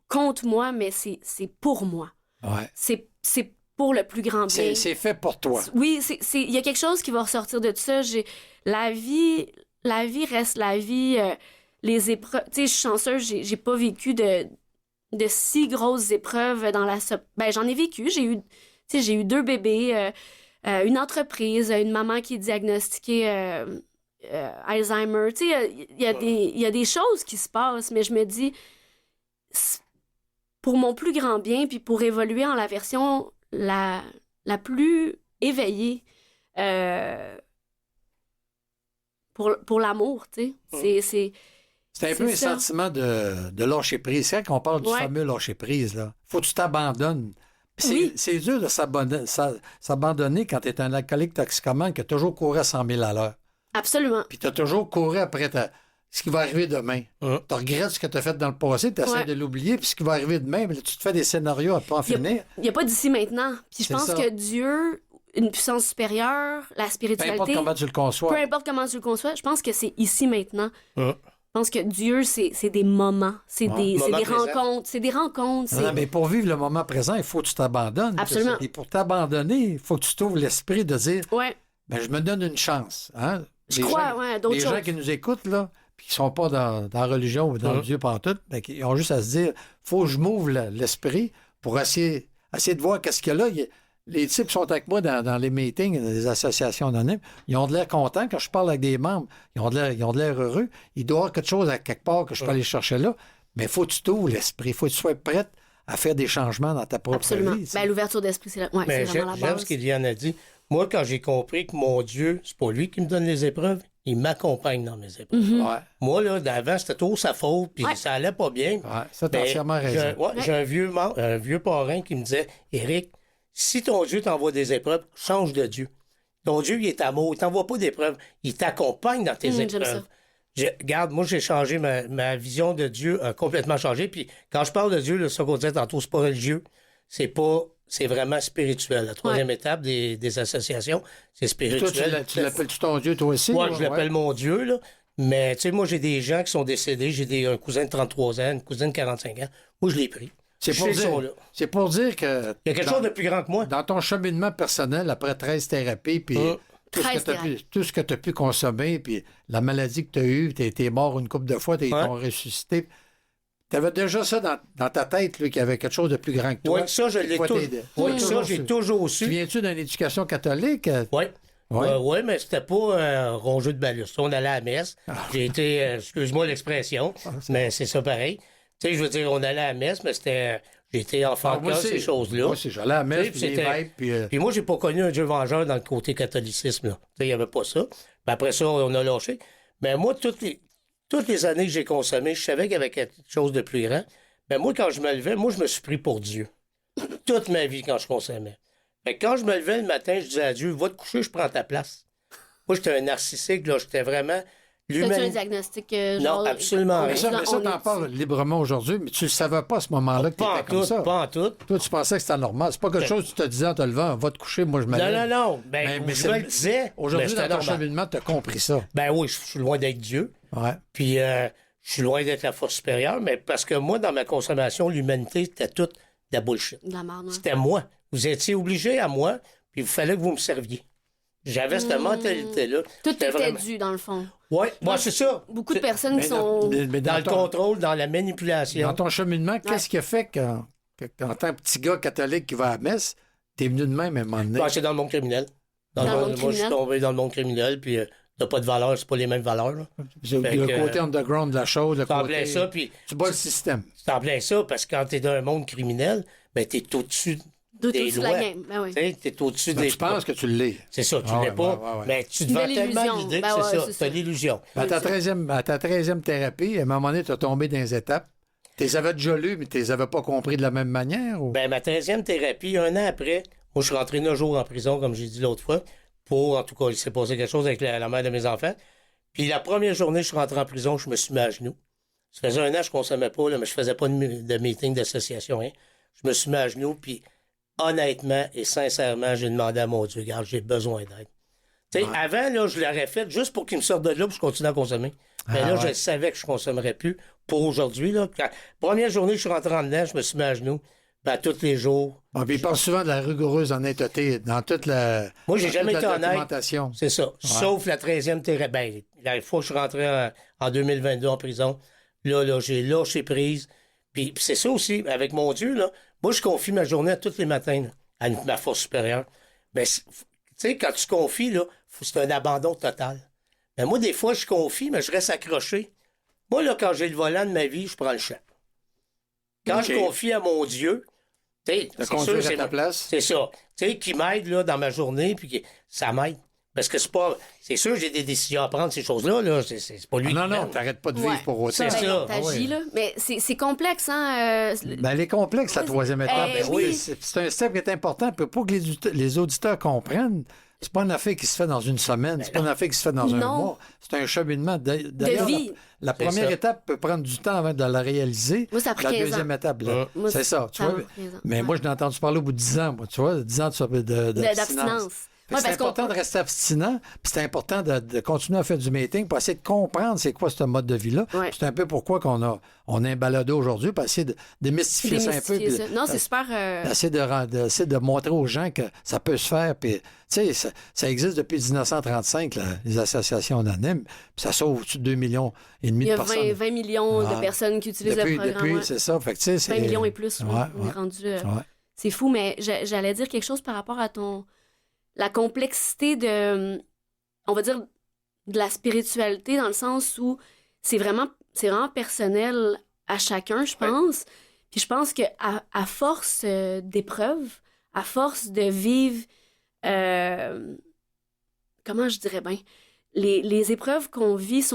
S2: contre moi, mais c'est pour moi.
S1: Ouais.
S2: C'est pour le plus grand bien.
S1: C'est fait pour toi.
S2: Oui, il y a quelque chose qui va ressortir de tout ça. La vie reste la vie. Les épreuves, tu sais, je suis chanceuse, j'ai pas vécu de si grosses épreuves dans la... Ben, j'en ai vécu, j'ai eu 2 bébés, une entreprise, une maman qui est diagnostiquée Alzheimer, tu sais, il y a des choses qui se passent, mais je me dis, pour mon plus grand bien, puis pour évoluer en la version la plus éveillée, pour l'amour, tu sais,
S1: c'est un peu un sentiment de lâcher prise. C'est quand on parle du fameux lâcher prise, là. Faut que tu t'abandonnes. C'est dur de s'abandonner quand tu es un alcoolique toxicomane qui a toujours couru à 100 000 à l'heure.
S2: Absolument.
S1: Puis tu as toujours couru après ce qui va arriver demain. Tu regrettes ce que tu as fait dans le passé, tu essaies de l'oublier, puis ce qui va arriver demain, tu te fais des scénarios à pas en finir.
S2: Il n'y a pas d'ici maintenant. Puis je pense que Dieu, une puissance supérieure, la spiritualité...
S1: Peu importe comment tu le conçois.
S2: Peu importe comment tu le conçois, je pense que c'est ici maintenant. Je pense que Dieu, c'est des moments, c'est des rencontres, c'est des rencontres.
S1: Non, mais pour vivre le moment présent, il faut que tu t'abandonnes.
S2: Absolument.
S1: Et pour t'abandonner, il faut que tu t'ouvres l'esprit de dire ben, je me donne une chance. Hein?
S2: Je crois, d'autres choses.
S1: Les gens qui nous écoutent, là, puis qui ne sont pas dans la religion ou dans Dieu pantoute, ben, ils ont juste à se dire faut que je m'ouvre l'esprit pour essayer de voir qu'est-ce qu'il y a là. Les types sont avec moi dans les meetings des associations anonymes. Ils ont de l'air contents. Quand je parle avec des membres, ils ont de l'air heureux. Il doit y avoir quelque chose à quelque part que je peux aller chercher là. Mais il faut que tu t'ouvres l'esprit. Il faut que tu sois prête à faire des changements dans ta propre vie.
S2: Ben, l'ouverture d'esprit, c'est vraiment la base.
S3: J'aime ce qu'Eliane a dit. Moi, quand j'ai compris que mon Dieu, c'est pas lui qui me donne les épreuves, il m'accompagne dans mes épreuves. Moi, là, d'avant, c'était toujours sa faute, puis ça allait pas bien.
S1: Ça, t'as entièrement raison.
S3: J'ai un vieux parrain qui me disait Éric, si ton Dieu t'envoie des épreuves, change de Dieu. Ton Dieu, il est amour. Il t'envoie pas d'épreuves. Il t'accompagne dans tes épreuves. Regarde, moi, j'ai changé ma vision de Dieu, a complètement changé. Puis quand je parle de Dieu, là, ça qu'on disait tantôt, c'est pas religieux. C'est vraiment spirituel. La troisième étape des associations, c'est spirituel.
S1: Toi, tu l'appelles-tu ton Dieu, toi aussi?
S3: Moi, je l'appelle mon Dieu, là. Mais, tu sais, moi, j'ai des gens qui sont décédés. J'ai un cousin de 33 ans, une cousine de 45 ans. Moi, je l'ai pris.
S1: C'est pour dire que...
S3: Il y a quelque chose de plus grand que moi.
S1: Dans ton cheminement personnel, après 13 thérapies, puis
S2: Très
S1: tout ce que tu as pu consommer, puis la maladie que tu as eue, tu as été mort une couple de fois, ils t'ont ressuscité. Tu avais déjà ça dans ta tête, là, qu'il y avait quelque chose de plus grand que toi.
S3: Oui, ça, je l'ai j'ai toujours su.
S1: Tu viens-tu d'une éducation catholique?
S3: Oui.
S1: Oui,
S3: ouais, mais c'était pas un rongeux de balustre. On allait à la messe. J'ai été, excuse-moi l'expression, mais c'est ça pareil. Tu sais, je veux dire, on allait à la messe, mais c'était... J'étais enfant de cœur, ces choses-là.
S1: Moi, j'allais à la messe,
S3: puis moi, j'ai pas connu un Dieu vengeur dans le côté catholicisme. Là. Il n'y avait pas ça. Puis après ça, on a lâché. Mais moi, toutes les années que j'ai consommé, je savais qu'il y avait quelque chose de plus grand. Mais moi, quand je me levais, moi, je me suis pris pour Dieu. Toute ma vie, quand je consommais. Fait que quand je me levais le matin, je disais à Dieu, va te coucher, je prends ta place. Moi, j'étais un narcissique, là. J'étais vraiment...
S2: C'était un diagnostic
S3: Non, absolument rien.
S1: Mais ça, t'en parles librement aujourd'hui, mais tu ne savais pas à ce moment-là que tu étais comme ça.
S3: Pas en tout.
S1: Toi, tu pensais que c'était normal. C'est pas quelque chose que tu te disais en te levant, va te coucher, moi je me lève.
S3: Non. Ben, mais je me le disais.
S1: Aujourd'hui, dans ton cheminement, tu as compris ça.
S3: Ben oui, je suis loin d'être Dieu.
S1: Ouais.
S3: Puis je suis loin d'être la force supérieure, mais parce que moi, dans ma consommation, l'humanité, c'était toute de la bullshit.
S2: De la merde,
S3: C'était moi. Vous étiez obligé à moi, puis il fallait que vous me serviez. J'avais cette mentalité-là.
S2: Tout était dû, dans le fond.
S3: Oui, c'est ça.
S2: Beaucoup de personnes qui sont...
S1: Mais
S3: dans le contrôle, dans la manipulation.
S1: Dans ton cheminement, qu'est-ce qui a fait qu'en tant que petit gars catholique qui va à la messe, t'es venu de même à un moment donné?
S3: C'est dans le monde criminel. Moi, je suis tombé dans le monde criminel, puis t'as pas de valeur, c'est pas les mêmes valeurs. Là.
S1: Le côté underground de la chose, le côté...
S3: Ça, puis...
S1: Tu bats le système.
S3: C'est en plein ça, parce que quand t'es dans un monde criminel, ben t'es au-dessus des lois.
S2: La game. Ben oui.
S3: T'es au-dessus des...
S1: Tu penses que tu l'es.
S3: C'est ça, tu l'es pas. Mais tu te vends tellement l'idée que c'est ça. T'as l'illusion.
S1: À ta 13e thérapie, à un moment donné, tu as tombé dans les étapes. Tu les avais déjà lues, mais tu les avais pas compris de la même manière? Ou...
S3: Ben, ma 13e thérapie, un an après, moi, je suis rentré 9 jours en prison, comme j'ai dit l'autre fois, en tout cas, il s'est passé quelque chose avec la mère de mes enfants. Puis la première journée, je suis rentré en prison, je me suis mis à genoux. Ça faisait un an, je consommais pas, là, mais je faisais pas de meeting d'association, hein. Je me suis mis à genoux, puis honnêtement et sincèrement, j'ai demandé à mon Dieu, regarde, j'ai besoin d'aide. Tu sais, avant, là, je l'aurais fait juste pour qu'il me sorte de là, pour que je continue à consommer. Mais là, je savais que je ne consommerais plus pour aujourd'hui. Là. Première journée, je suis rentré en dedans, je me suis mis à genoux. Ben, tous les jours.
S1: Puis il parle souvent de la rigoureuse honnêteté dans toute la.
S3: Moi, j'ai jamais été honnête. C'est ça.
S1: Ouais.
S3: Sauf la 13e thérapie. Ben, la fois que je suis rentré en 2022 en prison, là, j'ai lâché prise. Puis c'est ça aussi, avec mon Dieu, là. Moi, je confie ma journée à tous les matins, là, à ma force supérieure. Mais, tu sais, quand tu confies, là, c'est un abandon total. Mais moi, des fois, je confie, mais je reste accroché. Moi, là, quand j'ai le volant de ma vie, je prends le champ. Quand je confie à mon Dieu, tu sais,
S1: c'est ta place.
S3: C'est ça. Tu sais, qui m'aide, là, dans ma journée, puis ça m'aide. Parce que c'est pas... C'est sûr, j'ai des décisions à prendre, ces choses-là, là. C'est pas lui
S1: Non, t'arrêtes pas de vivre pour autant.
S3: C'est ça.
S2: T'agis, là. Mais c'est complexe, hein?
S1: Ben, elle est complexe, la troisième étape.
S2: Oui.
S1: C'est un step qui est important. Pour que les auditeurs comprennent, c'est pas une affaire qui se fait dans une semaine, c'est pas une affaire qui se fait dans un mois. C'est un cheminement. D'ailleurs,
S2: de vie.
S1: La première étape peut prendre du temps avant de la réaliser.
S2: Moi, ça a pris 15 ans.
S1: La deuxième étape, là, c'est ça. Tu vois? Mais moi, je l'ai entendu parler au bout de 10 ans. Moi, tu vois, 10 ans d'abstinence. C'est important de rester abstinent, puis c'est important de continuer à faire du meeting pour essayer de comprendre c'est quoi ce mode de vie-là.
S2: Ouais.
S1: C'est un peu pourquoi on a un balado aujourd'hui, pour essayer de démystifier ça un peu.
S2: Non, c'est super...
S1: Essayer de montrer aux gens que ça peut se faire. Puis, tu sais, ça existe depuis 1935, là, les associations anonymes, puis ça sauve au-dessus de 2,5 millions de personnes.
S2: Il y a 20 millions de personnes qui utilisent le programme.
S1: Depuis, c'est ça. Fait que,
S2: 20 millions et plus, on est rendu... C'est fou, mais j'allais dire quelque chose par rapport à la complexité de, on va dire, de la spiritualité, dans le sens où c'est vraiment personnel à chacun, je pense. Puis je pense qu'à force d'épreuves, à force de vivre, comment je dirais bien, les épreuves qu'on vit,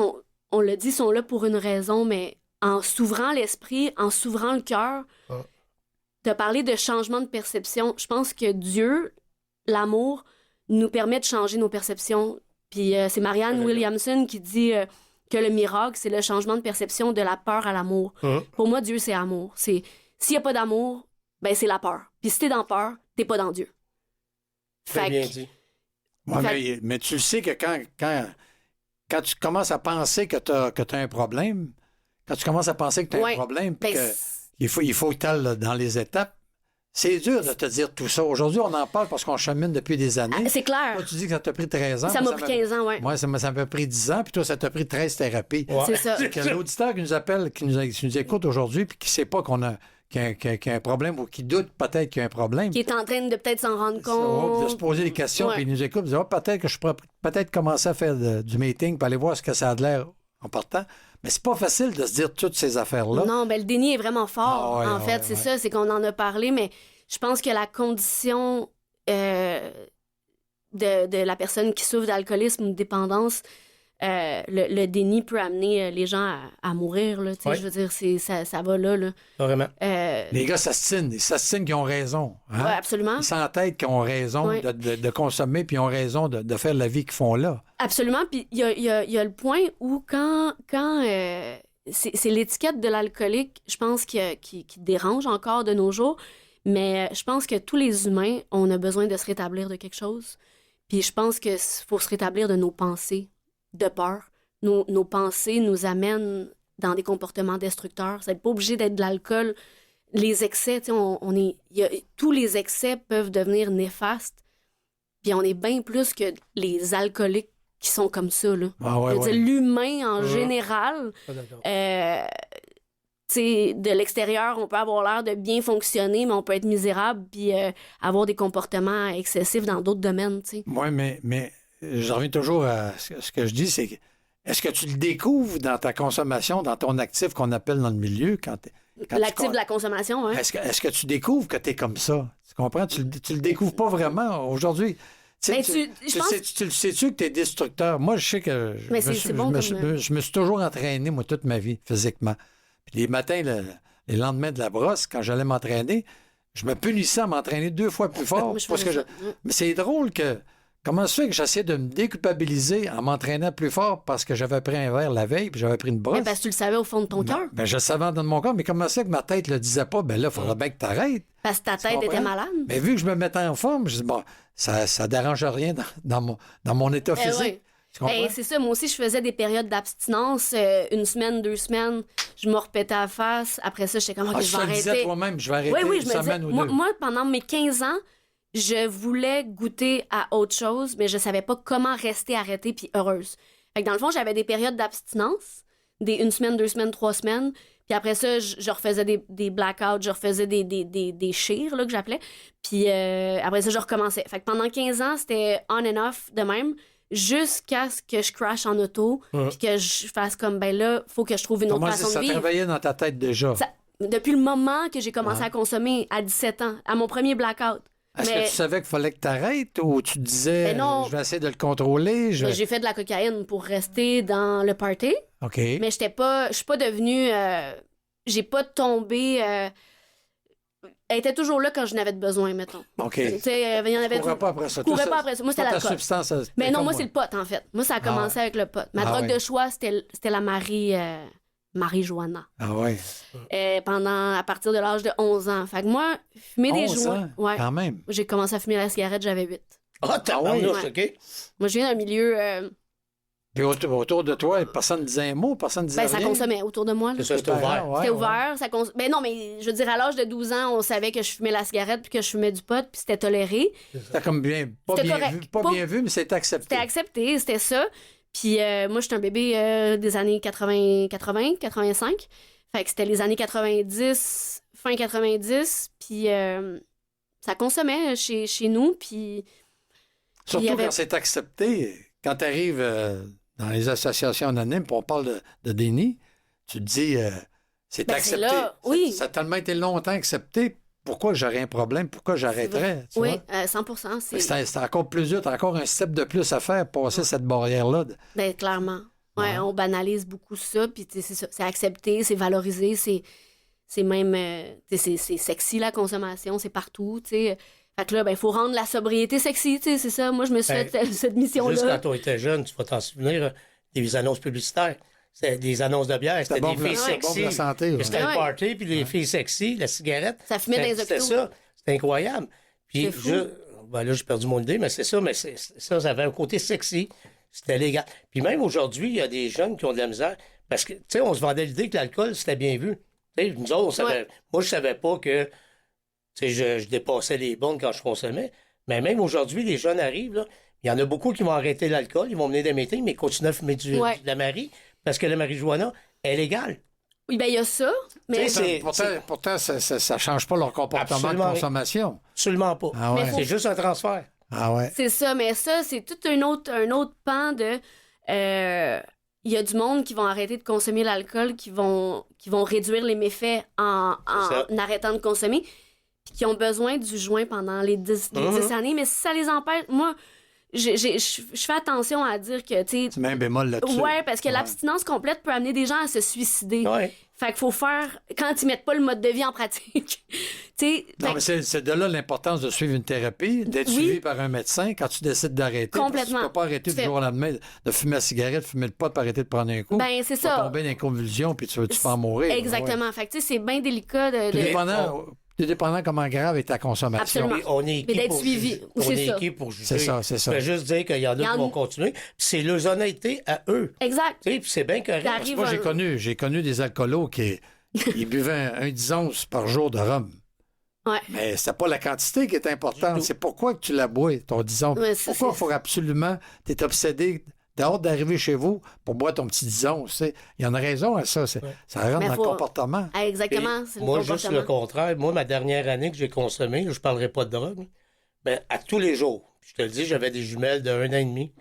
S2: on le dit, sont là pour une raison, mais en s'ouvrant l'esprit, en s'ouvrant le cœur, tu as parlé de changement de perception. Je pense que Dieu, l'amour, nous permet de changer nos perceptions. Puis c'est Marianne Williamson qui dit que le miracle, c'est le changement de perception de la peur à l'amour. Pour moi, Dieu, c'est amour. S'il n'y a pas d'amour, ben c'est la peur. Puis si t'es dans peur, t'es pas dans Dieu.
S3: Très bien dit.
S1: Mais tu le sais que quand tu commences à penser que tu as un problème, quand tu commences à penser que tu as un problème, il faut que tu ailles dans les étapes, C'est dur de te dire tout ça. Aujourd'hui, on en parle parce qu'on chemine depuis des années.
S2: C'est clair.
S1: Toi, tu dis que ça t'a pris 13 ans.
S2: Ça m'a pris 15 ans, oui.
S1: Moi, ça m'a pris 10 ans, puis toi, ça t'a pris 13 thérapies.
S3: Ouais.
S2: C'est ça.
S1: Que l'auditeur qui nous appelle, qui nous écoute aujourd'hui, puis qui ne sait pas qu'il y a un problème ou qui doute peut-être qu'il y a un problème.
S2: Qui est en train de peut-être s'en rendre
S1: De
S2: compte.
S1: se poser des questions,
S2: Ouais.
S1: puis il nous écoute, il dit peut-être que je pourrais peut-être commencer à faire du meeting, puis aller voir ce que ça a de l'air en partant. Mais c'est pas facile de se dire toutes ces affaires-là.
S2: Non, ben le déni est vraiment fort.
S1: Ah ouais,
S2: en fait,
S1: ouais,
S2: c'est
S1: ouais.
S2: ça, c'est qu'on en a parlé, mais je pense que la condition de la personne qui souffre d'alcoolisme ou de dépendance, le déni peut amener les gens à mourir. Là, tu sais,
S3: Ouais.
S2: je veux dire, ça va là. Là.
S3: Vraiment.
S1: Les gars s'astinent. Ils s'astinent qu'ils ont raison. Hein?
S2: Ouais, absolument.
S1: Ils s'entêtent qu'ils ont raison
S2: Ouais.
S1: de consommer, puis ils ont raison de faire la vie qu'ils font là.
S2: Absolument. Puis il y a le point où quand c'est l'étiquette de l'alcoolique, je pense, qui dérange encore de nos jours. Mais je pense que tous les humains, on a besoin de se rétablir de quelque chose. Puis je pense qu'il faut se rétablir de nos pensées de peur. Nos pensées nous amènent dans des comportements destructeurs. Ça n'est pas obligé d'être de l'alcool. Les excès, tu sais, tous les excès peuvent devenir néfastes. Puis on est bien plus que les alcooliques qui sont comme ça, là.
S1: Ah ouais,
S2: Je veux
S1: ouais.
S2: dire, l'humain en général,
S3: Pas d'accord.
S2: tu sais, de l'extérieur, on peut avoir l'air de bien fonctionner, mais on peut être misérable puis avoir des comportements excessifs dans d'autres domaines, tu sais.
S1: Oui, mais je reviens toujours à ce que je dis, c'est que est-ce que tu le découvres dans ta consommation, dans ton actif qu'on appelle dans le milieu, quand
S2: L'actif de la consommation, hein.
S1: Est-ce que tu découvres que tu es comme ça? Tu comprends? Tu le découvres pas vraiment aujourd'hui. Tu sais,
S2: Ben,
S1: tu
S2: je pense-
S1: tu le sais-tu que tu es destructeur? Moi, je sais que
S2: Mais
S1: je me
S2: c'est
S1: suis-
S2: bon
S1: je me
S2: comme-
S1: suis- je me suis toujours entraîné, moi, toute ma vie, physiquement. Puis les matins, les lendemains de la brosse, quand j'allais m'entraîner, je me punissais à m'entraîner 2 fois plus fort.
S2: Moi, je
S1: parce que
S2: faisais
S1: je-
S2: ça.
S1: Mais c'est drôle que... Comment ça fait que j'essaie de me déculpabiliser en m'entraînant plus fort parce que j'avais pris un verre la veille puis j'avais pris une brosse?
S2: Ben, parce que tu le savais au fond de ton cœur.
S1: Ben, je le savais dans mon corps, mais comment ça que ma tête le disait pas? Ben là, il faudrait bien que tu arrêtes.
S2: Parce que ta tête était malade.
S1: Mais vu que je me mettais en forme, je dis, bon, ça dérange rien dans mon état
S2: Ben
S1: physique.
S2: ouais.
S1: Tu comprends?
S2: Ben, c'est ça, moi aussi, je faisais des périodes d'abstinence, 1 semaine, 2 semaines, je me repétais à la face. Après ça, j'étais comme, OK,
S1: Ah,
S2: je
S1: tu
S2: vais
S1: te le
S2: arrêter.
S1: disais toi-même, je vais arrêter
S2: Oui,
S1: une
S2: je me disais,
S1: semaine ou deux.
S2: moi, pendant mes 15 ans, je voulais goûter à autre chose, mais je savais pas comment rester arrêtée puis heureuse. Fait que dans le fond, j'avais des périodes d'abstinence, des 1 semaine, 2 semaines, 3 semaines. Puis après ça, je refaisais des blackouts, je refaisais des chires, là, que j'appelais. Puis après ça, je recommençais. Fait que pendant 15 ans, c'était on and off de même, jusqu'à ce que je crash en auto, puis que je fasse comme, ben là, faut que je trouve une autre
S1: Comment
S2: façon
S1: ça
S2: de vivre.
S1: travaillait dans ta tête déjà?
S2: Depuis le moment que j'ai commencé à consommer à 17 ans, à mon premier blackout.
S1: Est-ce que tu savais qu'il fallait que tu arrêtes ou tu te disais,
S2: Ben non.
S1: je vais essayer de le contrôler?
S2: Mais j'ai fait de la cocaïne pour rester dans le party,
S1: OK.
S2: mais je suis pas devenue, j'ai pas tombé. Elle était toujours là quand je n'avais de besoin, mettons.
S1: OK.
S2: Tu sais, il y en avait.
S1: Tu courais pas après ça.
S2: Je courais
S1: Toi,
S2: pas après ça. Moi, c'était
S1: ta
S2: l'alcool.
S1: substance.
S2: Mais
S1: c'était
S2: non,
S1: comme
S2: moi, c'est le pot, en fait. Moi, ça a commencé avec le pot. Ma
S1: Ah
S2: drogue
S1: ouais.
S2: de choix, c'était la Marie-Joanna.
S1: Ah ouais.
S2: À partir de l'âge de 11 ans. Fait que moi, fumer des
S1: 11
S2: joints.
S1: ans,
S2: Ouais.
S1: quand même.
S2: J'ai commencé à fumer la cigarette, j'avais 8.
S3: Ah, tabarnouche,
S2: Ouais.
S3: OK?
S2: Moi, je viens d'un milieu.
S1: Puis autour de toi, personne ne disait un mot, personne ne disait
S2: Ben, ça
S1: rien.
S2: consommait autour de moi. là.
S3: C'est ça, c'était
S1: Tes parents,
S3: ouvert.
S1: ouais,
S2: C'était
S1: ouais.
S2: ouvert. Ben non, mais je veux dire, à l'âge de 12 ans, on savait que je fumais la cigarette puis que je fumais du pot, puis c'était toléré.
S1: C'était comme pas
S2: C'était
S1: bien
S2: correct.
S1: vu, pas
S2: Pas-
S1: bien vu, mais c'était accepté.
S2: C'était accepté, c'était ça. Puis moi, j'étais un bébé des années 80, 85. Fait que c'était les années 90, fin 90. Puis ça consommait chez nous. Puis
S1: Surtout
S2: il y avait-
S1: quand c'est accepté. Quand tu arrives dans les associations anonymes, puis on parle de déni, tu te dis, c'est
S2: Ben,
S1: accepté.
S2: c'est là, oui.
S1: Ça a tellement été longtemps accepté. Pourquoi j'aurais un problème? Pourquoi j'arrêterais? tu
S2: oui,
S1: vois?
S2: 100%.
S1: C'est encore plus dur. T'as encore un step de plus à faire, passer cette barrière-là.
S2: Ben, clairement. Ouais, on banalise beaucoup ça, puis tu sais, c'est ça. C'est accepté, c'est valorisé, c'est même... tu sais, c'est sexy, la consommation, c'est partout, tu sais. Fait que là, ben, il faut rendre la sobriété sexy, tu sais, c'est ça. Moi, je me suis
S3: Ben,
S2: fait cette mission-là.
S3: Juste quand on était jeune, tu vas t'en souvenir, des annonces publicitaires. C'était des annonces de bière, c'était
S1: bon
S3: des
S1: pour la-
S3: filles
S1: c'est bon pour
S3: sexy.
S1: la santé, ouais.
S3: C'était le
S2: Ouais.
S3: party, puis les filles sexy, la cigarette.
S2: Ça fumait dans les
S3: C'était
S2: octos.
S3: ça. C'était incroyable. Puis
S2: C'est fou.
S3: ben là, j'ai perdu mon idée, mais c'est ça, mais ça avait un côté sexy. C'était légal. Puis même aujourd'hui, il y a des jeunes qui ont de la misère. Parce que, tu sais, on se vendait l'idée que l'alcool, c'était bien vu. Tu sais, nous autres, on savait.
S2: Ouais.
S3: Moi, je savais pas que Tu sais, je dépassais les bornes quand je consommais. Mais même aujourd'hui, les jeunes arrivent, là. Il y en a beaucoup qui vont arrêter l'alcool, ils vont venir des meetings, mais ils continuent à fumer de la Marie parce que la marijuana est légale.
S2: Oui, ben il y a ça, mais...
S1: Pourtant, ça ne change pas leur comportement de consommation.
S3: Absolument pas.
S1: Ah ouais.
S3: C'est juste un transfert.
S1: Ah ouais.
S2: C'est ça, mais ça, c'est tout un autre pan de... Il y a du monde qui vont arrêter de consommer l'alcool, qui vont réduire les méfaits en arrêtant de consommer, puis qui ont besoin du joint pendant les 10 années. Mais si ça les empêche... Moi, je fais attention à dire que, tu sais...
S1: Tu mets un bémol là-dessus.
S2: Ouais, parce que l'abstinence complète peut amener des gens à se suicider.
S3: Ouais.
S2: Fait qu'il faut faire... Quand ils mettent pas le mode de vie en pratique.
S1: Non, mais c'est de là l'importance de suivre une thérapie, d'être suivi par un médecin quand tu décides d'arrêter.
S2: Complètement.
S3: Ah,
S1: Tu peux pas arrêter du jour au lendemain de fumer la cigarette, de fumer le pot, de pas arrêter de prendre un coup.
S2: Ben, c'est
S1: tu vas
S2: ça.
S1: tomber dans une convulsion, puis tu vas en mourir.
S2: Exactement. Ouais. Fait que, tu sais, c'est bien délicat de...
S1: Tout dépendant comment grave est ta consommation.
S2: Absolument.
S3: Oui, on est équipe
S2: d'être
S3: pour
S2: suivi.
S3: juger. On est équipe pour juger.
S1: C'est ça, c'est ça.
S3: Je veux juste dire qu'il y en a qui vont continuer. Puis c'est leur honnêteté à eux.
S2: Exact.
S3: Tu sais, puis c'est bien correct.
S1: Parce que moi, j'ai connu des alcoolos qui ils buvaient un 10 onces par jour de rhum.
S2: Ouais.
S1: Mais c'est pas la quantité qui est importante. C'est pourquoi que tu la bois, ton 10 onces.
S2: Ouais,
S1: pourquoi il faut absolument... Tu es obsédé... T'as hâte d'arriver chez vous pour boire ton petit 10 onces. Il y en a raison à ça. Ça rentre dans le comportement.
S2: Ah, exactement. C'est
S3: moi,
S2: le comportement.
S3: juste le contraire. Moi, ma dernière année que j'ai consommé, je ne parlerai pas de drogue, mais à tous les jours, je te le dis, j'avais des jumelles de 1 an et demi.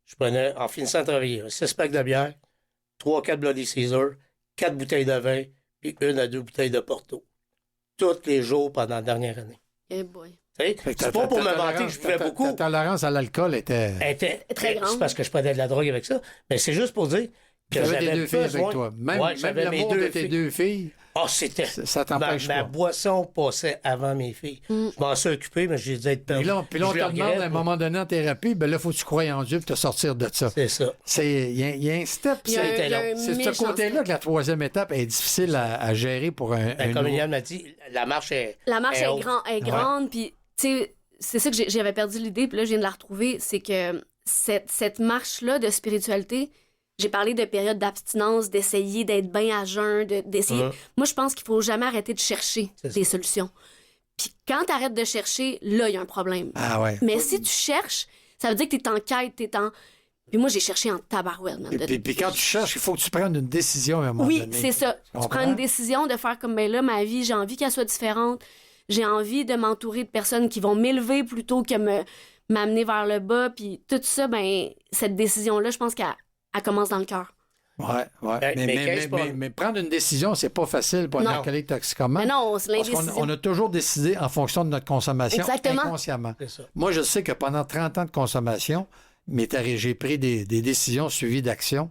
S3: Je prenais, en finissant de travailler, 6 packs de bière, 3-4 Bloody Caesar, 4 bouteilles de vin, puis 1 à 2 bouteilles de Porto. Tous les jours pendant la dernière année.
S2: Eh boy.
S3: C'est pas pour me vanter que je buvais beaucoup.
S1: Ta tolérance à l'alcool était
S2: très grande.
S3: C'est parce que je prenais de la drogue avec ça. Mais c'est juste pour dire que
S1: j'avais
S3: j'avais
S1: des deux filles avec toi. Même l'amour de tes deux filles.
S3: Ah, c'était...
S1: Ça t'empêche pas.
S3: Ma boisson passait avant mes filles. Je m'en suis occupé, mais j'ai dû être perdu.
S1: Puis là, on te demande à un moment donné en thérapie, ben là, il faut que tu croies en Dieu pour te sortir de ça.
S3: C'est ça.
S1: Il y a un step.
S2: C'est
S1: ce côté-là que la troisième étape est difficile à gérer pour un
S3: comme Yann m'a dit, la marche est...
S2: La marche est grande, puis, tu sais, c'est ça que j'avais perdu l'idée, puis là, je viens de la retrouver, c'est que cette marche-là de spiritualité... J'ai parlé de période d'abstinence, d'essayer d'être bien à jeun, d'essayer... Moi, je pense qu'il faut jamais arrêter de chercher des solutions. Puis quand tu arrêtes de chercher, là, il y a un problème.
S1: Ah ouais.
S2: Mais si tu cherches, ça veut dire que tu es en quête, t'es en... Puis moi, j'ai cherché en tabarouette.
S1: Puis quand tu cherches, il faut que tu prennes une décision à un moment donné.
S2: Oui, c'est ça. Tu prends une décision de faire comme, ben là, ma vie, j'ai envie qu'elle soit différente. J'ai envie de m'entourer de personnes qui vont m'élever plutôt que m'amener vers le bas. Puis tout ça, ben cette décision-là, je pense qu'elle commence dans le cœur.
S1: Ouais. Mais prendre une décision, c'est pas facile pour un alcoolique toxicomane.
S2: Mais non, c'est l'indécision.
S1: Parce qu'on a toujours décidé en fonction de notre consommation.
S2: Exactement.
S1: Inconsciemment. Moi, je sais que pendant 30 ans de consommation, j'ai pris des décisions suivies d'actions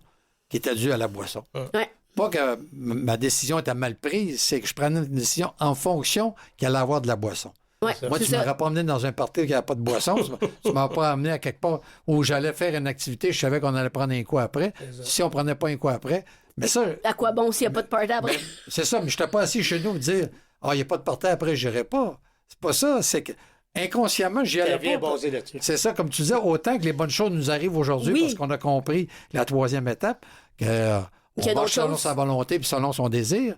S1: qui étaient dues à la boisson.
S2: Ouais.
S1: Pas que ma décision était mal prise, c'est que je prenais une décision en fonction qu'il allait avoir de la boisson.
S2: Ouais,
S1: moi, tu ne m'aurais pas amené dans un party qui n'avait pas de boisson. Tu ne m'aurais pas amené à quelque part où j'allais faire une activité, je savais qu'on allait prendre un coup après. Si on ne prenait pas un coup après. Mais ça.
S2: À quoi bon s'il n'y a pas de party après?
S1: C'est ça, mais je n'étais pas assis chez nous me dire il n'y a pas de party après, je n'irai pas. C'est pas ça, c'est que. Inconsciemment, j'y allais pas. C'est ça, comme tu disais, autant que les bonnes choses nous arrivent aujourd'hui parce qu'on a compris la troisième étape, que. On marche selon sa volonté puis selon son désir.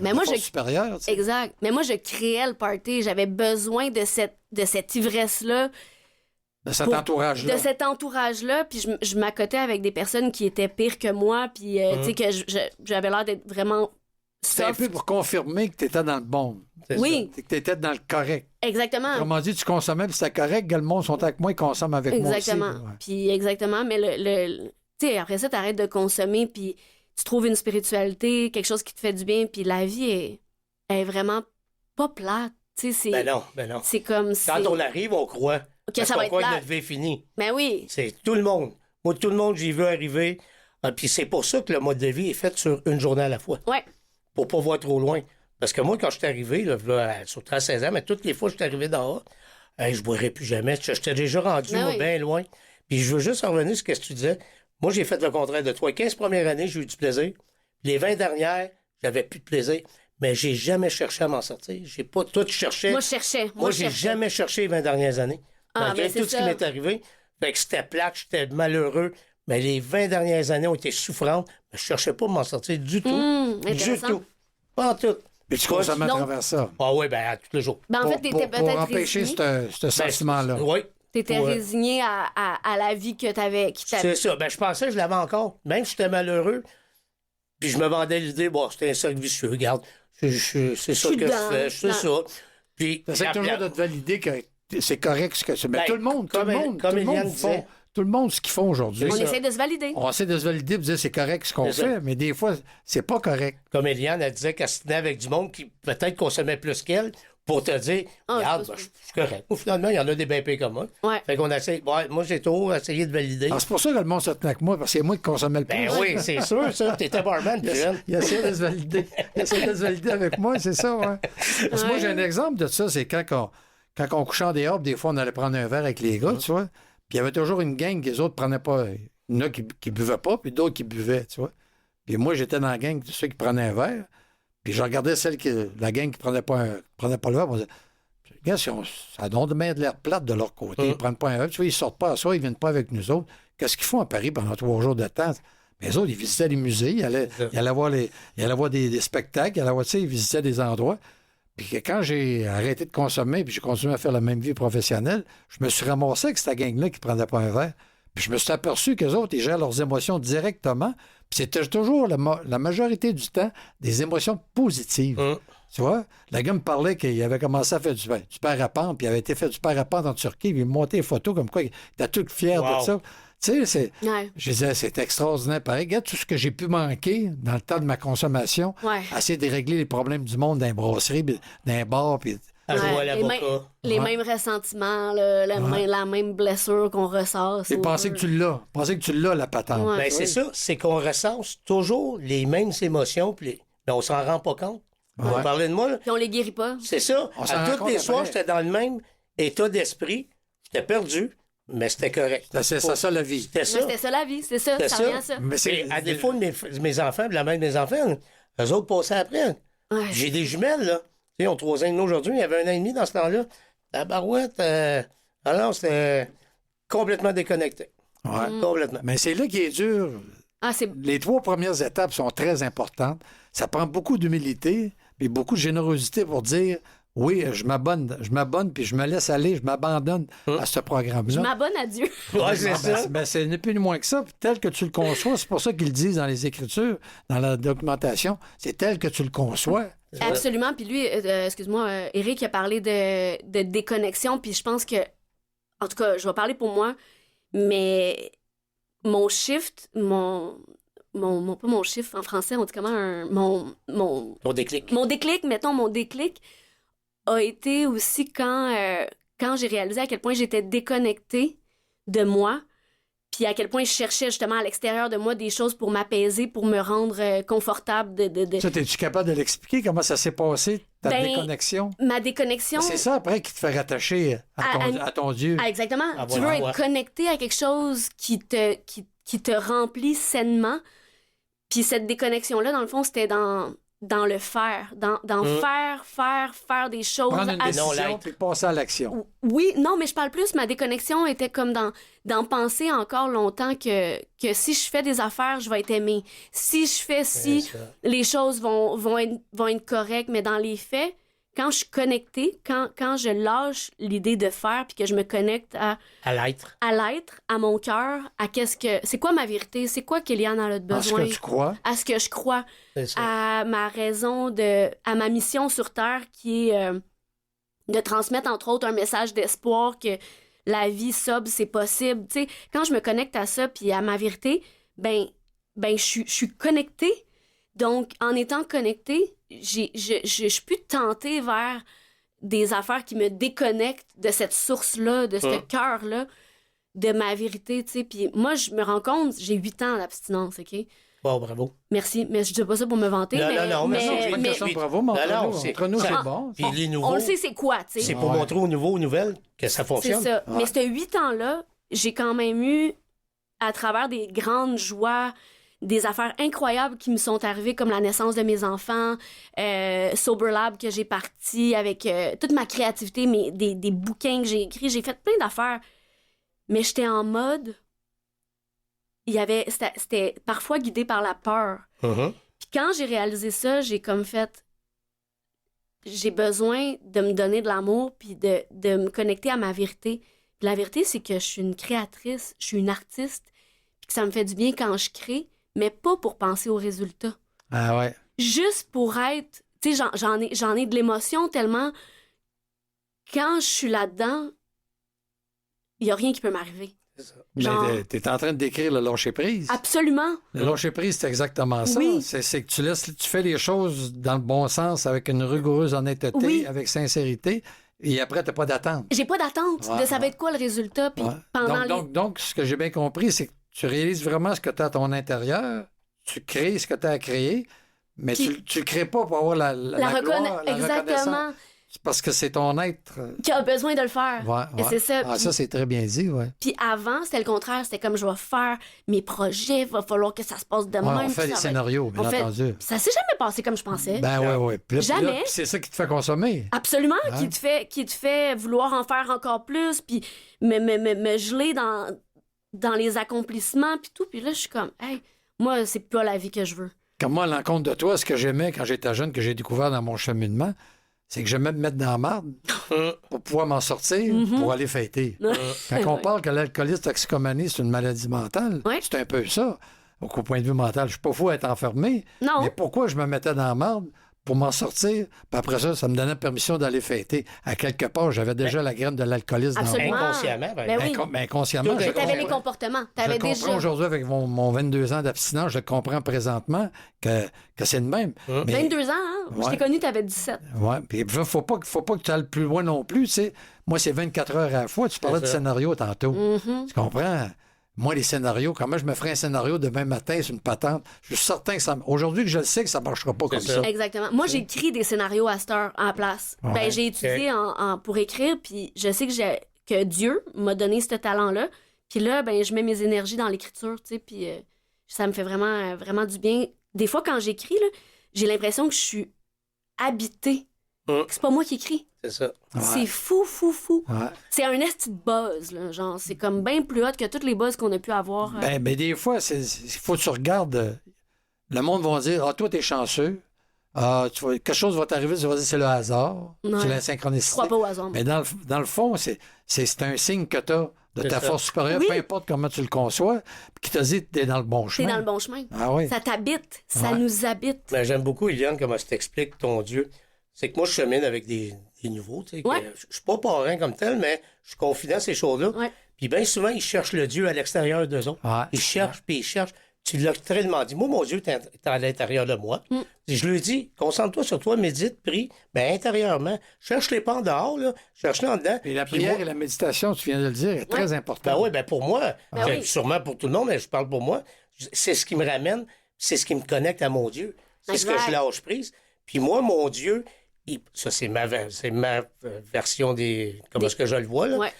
S1: Mais moi, supérieur. Tu sais.
S2: Exact. Mais moi, je créais le party. J'avais besoin de cette ivresse-là.
S1: De cet entourage-là.
S2: De cet entourage-là. Puis je m'accotais avec des personnes qui étaient pires que moi. Puis, tu sais, que j'avais l'air d'être vraiment soft.
S1: C'est un peu pour confirmer que tu étais dans le bon.
S2: Oui.
S1: Que tu étais dans le correct.
S2: Exactement.
S1: Comment dit, tu consommais puis c'était correct. Que le monde sont avec moi, ils consomment avec moi aussi.
S2: Exactement. Puis, exactement. Mais tu sais, après ça, t'arrêtes de consommer, puis tu trouves une spiritualité, quelque chose qui te fait du bien, puis la vie est vraiment pas plate. Tu sais,
S3: Ben non.
S2: C'est comme
S3: quand on arrive, on croit.
S2: Que ça va être plate.
S3: Que notre vie est finie.
S2: Ben oui.
S3: C'est tout le monde. Moi, tout le monde, j'y veux arriver. Puis c'est pour ça que le mode de vie est fait sur une journée à la fois.
S2: Ouais.
S3: Pour pas voir trop loin. Parce que moi, quand je suis arrivé, là, sur 16 ans, mais toutes les fois que je suis arrivé dehors, je boirais plus jamais. J'étais déjà rendu, bien loin. Puis je veux juste revenir sur ce que tu disais. Moi, j'ai fait le contraire de toi. Les 15 premières années, j'ai eu du plaisir. Puis les 20 dernières, j'avais plus de plaisir. Mais j'ai jamais cherché à m'en sortir. J'ai pas tout cherché.
S2: Moi, je cherchais.
S3: Moi, j'ai jamais cherché les 20 dernières années. Malgré tout ce qui m'est arrivé. Fait que c'était plate, j'étais malheureux. Mais les 20 dernières années ont été souffrantes. Mais je cherchais pas à m'en sortir du tout. Du tout. Pas en tout.
S1: Mais tu consommes à
S2: Non.
S1: travers ça.
S3: Ah oui, ben, tous les jours.
S2: Ben, en fait, t'étais
S1: Pour
S2: peut-être
S1: empêcher
S2: résigné.
S1: ce sentiment-là.
S3: Oui.
S2: T'étais
S3: Ouais.
S2: résigné à la vie que t'avais.
S3: C'est ça. Ben, je pensais que je l'avais encore. Même si j'étais malheureux, puis je me vendais l'idée, bon, c'était un cercle vicieux. Regarde, c'est ça
S2: suis
S3: que
S2: dedans.
S3: je fais, c'est ça. Puis,
S1: T'essaies toujours de te valider que c'est correct ce que tu... Mais
S3: Ben,
S1: tout le monde,
S3: comme Eliane disait.
S1: tout le monde, ce qu'ils font aujourd'hui.
S2: On
S3: ça.
S2: essaie de se valider.
S1: On essaie de se valider et de dire c'est correct ce qu'on
S3: C'est ça.
S1: fait, mais des fois, c'est pas correct.
S3: Comme Eliane, elle disait qu'elle se tenait avec du monde qui peut-être consommait plus qu'elle pour te dire,
S2: Ah,
S3: regarde,
S2: c'est
S3: ben,
S2: pas
S3: je suis correct. Ou finalement, il y en a des bien pires comme moi.
S2: Ouais.
S3: Fait qu'on essaie. Ouais, moi, j'ai toujours essayé de valider.
S1: Alors, c'est pour ça que le monde se tenait avec moi, parce que c'est moi qui consommais le plus.
S3: Ben oui, c'est sûr, ça. T'étais barman, puis jeune.
S1: Il essaie de se valider. Il essaie de se valider avec moi, c'est ça, ouais. Parce que moi, j'ai un exemple de ça, c'est quand on couchait en dehors, des fois, on allait prendre un verre avec les gars, tu vois. Puis il y avait toujours une gang que les autres prenaient pas. Il y en a qui buvaient pas, puis d'autres qui buvaient, tu vois. Puis moi, j'étais dans la gang de ceux qui prenaient un verre. Puis je regardais la gang qui prenait pas le verre. On disait, regarde, ça donne de mettre de l'air plate de leur côté. Ils prennent pas un verre. Tu vois, ils sortent pas à soir, ils viennent pas avec nous autres. Qu'est-ce qu'ils font à Paris pendant 3 jours de temps? Mais les autres, ils visitaient les musées, ils allaient voir des spectacles, ils visitaient des endroits. Puis que quand j'ai arrêté de consommer, puis j'ai continué à faire la même vie professionnelle, je me suis ramassé avec cette gang-là qui ne prenait pas un verre. Puis je me suis aperçu qu'eux autres, ils gèrent leurs émotions directement. Puis c'était toujours la majorité du temps des émotions positives. Tu vois? Le gars me parlait qu'il avait commencé à faire du parapente, puis il avait été fait du parapente en Turquie, puis il me montait des photos comme quoi il était tout fier de ça. Tu sais, je disais, c'est extraordinaire. Pareil, regarde tout ce que j'ai pu manquer dans le temps de ma consommation, essayer de régler les problèmes du monde dans les brasseries, dans les bars, puis...
S3: À jouer à l'avocat.
S2: Les mêmes ressentiments, la même blessure qu'on ressent.
S1: Et penser que tu l'as, la patente.
S2: Ouais.
S3: Ben, c'est ça, c'est qu'on ressent toujours les mêmes émotions, puis mais on s'en rend pas compte. On parlait de moi, là.
S2: Puis on les guérit pas.
S3: C'est ça.
S1: On s'en
S3: À
S1: rend
S3: tous
S1: compte
S3: les soirs,
S1: après.
S3: j'étais dans le même état d'esprit. J'étais perdu, mais c'était correct.
S1: C'est ça la vie.
S3: C'était
S2: Mais
S3: ça.
S2: c'était ça la vie, c'est ça,
S3: C'était
S2: ça
S3: ça.
S2: revient à ça.
S1: Mais
S3: Mais à défaut de mes enfants, de la mère de mes enfants, eux autres passaient après.
S2: Ouais.
S3: J'ai des jumelles, là. Tu sais, ils ont 3 ans et demi aujourd'hui. Il y avait 1 an et demi dans ce temps-là. La barouette, alors c'était complètement déconnecté.
S1: Ouais.
S3: Complètement.
S1: Mais c'est là qui est dur.
S2: Ah, c'est...
S1: Les 3 premières étapes sont très importantes. Ça prend beaucoup d'humilité et beaucoup de générosité pour dire oui, je m'abonne puis je me laisse aller, je m'abandonne à ce
S2: Je
S1: programme-là.
S2: m'abonne à Dieu.
S3: Ouais, c'est ça.
S1: Ben, c'est ni plus ni moins que ça. Puis tel que tu le conçois, c'est pour ça qu'ils le disent dans les Écritures, dans la documentation, c'est tel que tu le conçois.
S2: Absolument. Puis lui, excuse-moi, Éric a parlé de déconnexion. Puis je pense que, en tout cas, je vais parler pour moi, mais mon shift, pas mon shift en français, on dit comment,
S3: Ton déclic.
S2: mon déclic a été aussi quand j'ai réalisé à quel point j'étais déconnectée de moi, puis à quel point je cherchais justement à l'extérieur de moi des choses pour m'apaiser, pour me rendre confortable de...
S1: Ça, es-tu capable de l'expliquer, comment ça s'est passé, ta déconnexion?
S2: Ma déconnexion...
S1: C'est ça, après, qui te fait rattacher à ton Dieu.
S2: Ah, exactement.
S3: Ah,
S2: Tu
S3: voilà,
S2: veux être connecté à quelque chose qui te remplit sainement. Puis cette déconnexion-là, dans le fond, c'était dans le faire. Dans faire des choses.
S1: Prendre une décision,
S3: l'être.
S1: puis passer à l'action.
S2: Oui, non, mais je parle plus. Ma déconnexion était comme dans penser encore longtemps que si je fais des affaires, je vais être aimée. Si je fais les choses vont être correctes. Mais dans les faits, quand je suis connectée, quand je lâche l'idée de faire puis que je me connecte à
S3: l'être.
S2: À l'être, à mon cœur, à c'est quoi ma vérité, c'est quoi qu'Eliane a besoin.
S1: À ce que tu crois.
S2: À ce que je crois.
S3: C'est ça.
S2: À ma raison à ma mission sur Terre qui est de transmettre entre autres un message d'espoir que la vie sobre, c'est possible. Tu sais, quand je me connecte à ça puis à ma vérité, ben je suis connectée. Donc, en étant connectée, je suis plus tentée vers des affaires qui me déconnectent de cette source-là, de ce cœur-là, de ma vérité, tu sais. Puis moi, je me rends compte, j'ai 8 ans d'abstinence, OK?
S3: Bon, bravo.
S2: Merci, mais je dis pas ça pour me vanter,
S3: Non,
S2: mais...
S3: non, mais
S1: C'est pas une question de bravo, mais entre nous, c'est bon.
S3: Puis les nouveaux,
S2: On le sait, c'est quoi, tu sais.
S3: c'est pour montrer aux nouveaux, aux nouvelles, que ça
S2: C'est
S3: fonctionne.
S2: ça. Mais ces 8 ans-là, j'ai quand même eu, à travers des grandes joies, des affaires incroyables qui me sont arrivées, comme la naissance de mes enfants, Sober Lab que j'ai parti avec toute ma créativité, des bouquins que j'ai écrits. J'ai fait plein d'affaires. Mais j'étais en mode... C'était parfois guidé par la peur.
S3: Mhm.
S2: Puis quand j'ai réalisé ça, j'ai comme fait... j'ai besoin de me donner de l'amour puis de me connecter à ma vérité. Puis la vérité, c'est que je suis une créatrice, je suis une artiste, puis que ça me fait du bien quand je crée, mais pas pour penser aux résultats.
S1: Ah ouais.
S2: Juste pour être... Tu sais, j'en ai de l'émotion tellement... Quand je suis là-dedans, il n'y a rien qui peut m'arriver. Genre-
S1: Mais t'es en train de décrire le lâcher-prise.
S2: Absolument.
S1: Le lâcher-prise, c'est exactement ça.
S2: Oui.
S1: C'est que tu fais les choses dans le bon sens, avec une rigoureuse honnêteté,
S2: Oui.
S1: avec sincérité, et après, t'as pas d'attente.
S2: J'ai pas d'attente
S1: Ouais,
S2: de ça va
S1: ouais.
S2: être quoi le résultat. Puis
S1: Ouais.
S2: pendant
S1: Donc, ce que j'ai bien compris, c'est que tu réalises vraiment ce que tu as à ton intérieur, tu crées ce que tu as à créer, mais
S2: Puis-
S1: tu le crées pas pour avoir la gloire, la
S2: Exactement.
S1: reconnaissance. C'est parce que c'est ton être.
S2: Qui a besoin de le faire.
S1: Ouais,
S2: Et
S1: ouais.
S2: c'est ça.
S1: Ah,
S2: Puis-
S1: ça, c'est très bien dit, ouais.
S2: Puis avant, c'était le contraire. C'était comme je vais faire mes projets, il va falloir que ça se passe de
S1: Ouais,
S2: même.
S1: on fait
S2: puis
S1: des
S2: ça va être-
S1: scénarios, bien
S2: on fait-
S1: entendu.
S2: Puis ça s'est jamais passé comme je pensais.
S1: Ben oui, oui.
S2: Jamais.
S1: C'est ça qui te fait consommer.
S2: Absolument,
S1: Hein?
S2: qui te fait vouloir en faire encore plus, puis me geler dans les accomplissements, puis tout. Puis là, je suis comme, hey, moi, c'est pas la vie que je veux.
S1: Comme moi, à l'encontre de toi, ce que j'aimais quand j'étais jeune, que j'ai découvert dans mon cheminement, c'est que j'aimais me mettre dans la marde pour pouvoir m'en sortir,
S2: Mm-hmm.
S1: pour aller fêter. Quand on parle que l'alcoolisme, toxicomanie, c'est une maladie mentale,
S2: Ouais.
S1: c'est un peu ça. Au point de vue mental, je suis pas fou à être enfermé,
S2: Non.
S1: mais pourquoi je me mettais dans la marde pour m'en sortir? Puis après ça me donnait permission d'aller fêter. À quelque part, j'avais déjà la graine de l'alcoolisme dans
S2: Absolument.
S1: moi.
S3: Inconsciemment, ben,
S2: Ben oui.
S1: Inconsciemment,
S3: Tout
S1: je
S3: est
S2: Mais t'avais les
S1: comprends.
S2: comportements.
S1: Je
S2: T'avais
S1: le comprends
S2: déjà
S1: aujourd'hui avec mon 22 ans d'abstinence, je le comprends présentement que c'est le même. Mais-
S2: 22 ans, hein? Je
S1: Ouais.
S2: t'ai connu, t'avais 17.
S1: Ouais, puis faut pas que tu ailles plus loin non plus, tu sais. Moi, c'est 24 heures à la fois. Tu parlais de
S3: C'est ça.
S1: scénario tantôt.
S2: Mm-hmm.
S1: Tu comprends? Moi, les scénarios, comment je me ferais un scénario demain matin sur une patente? Je suis certain que aujourd'hui que je le sais que ça marchera pas comme
S3: ça.
S1: ça.
S2: Exactement. Moi, j'écris des scénarios à cette heure en place.
S1: Ouais.
S2: Ben, j'ai étudié pour écrire, puis je sais que Dieu m'a donné ce talent-là. Puis là, ben, je mets mes énergies dans l'écriture, tu sais, puis ça me fait vraiment, vraiment du bien. Des fois, quand j'écris, là, j'ai l'impression que je suis habitée.
S3: Hum.
S2: Que c'est pas moi qui écris.
S3: C'est ça.
S2: C'est fou, fou, fou.
S1: Ouais.
S2: C'est un esti de buzz, là. Genre, c'est comme bien plus hot que tous les buzz qu'on a pu avoir.
S1: Ben, des fois, il faut que tu regardes. Le monde va dire: ah, toi, t'es chanceux. Ah, quelque chose va t'arriver, tu vas dire c'est le hasard,
S2: Ouais.
S1: c'est la
S2: Je
S1: synchronicité.
S2: crois pas au hasard. moi.
S1: Mais dans le fond, c'est un signe que tu as de
S3: C'est
S1: ta
S3: ça.
S1: force supérieure,
S2: Oui.
S1: peu importe comment tu le conçois, puis qui t'a dit que t'es dans le bon
S2: T'es
S1: chemin.
S2: dans le bon chemin.
S1: Ah oui.
S2: Ça t'habite. Ça
S1: Ouais.
S2: nous habite.
S3: Mais j'aime beaucoup, Eliane, comment tu t'expliques ton Dieu. C'est que moi, je chemine avec des nouveaux. Tu sais,
S2: Ouais.
S3: que je suis pas parrain comme tel, mais je suis confident ces choses-là.
S2: Ouais.
S3: Puis bien souvent, ils cherchent le Dieu à l'extérieur d'eux autres.
S1: Ouais.
S3: Ils cherchent, puis ils cherchent. Tu l'as très demandé. Moi, mon Dieu, t'es à l'intérieur de moi. Et je lui dis, concentre-toi sur toi, médite, prie. Ben, intérieurement, cherche-les pas en dehors, là. Cherche-les en dedans.
S1: Et la
S3: Puis
S1: prière
S3: moi-
S1: et la méditation, tu viens de le dire, est très importante.
S3: Ben oui, ben pour moi,
S2: Ben oui.
S3: sûrement pour tout le monde, mais je parle pour moi, c'est ce qui me ramène, c'est ce qui me connecte à mon Dieu. C'est ce que
S2: Exact.
S3: je lâche prise. Puis moi, mon Dieu, ça c'est ma version des... Comment est-ce que je le vois, là?
S2: Ouais.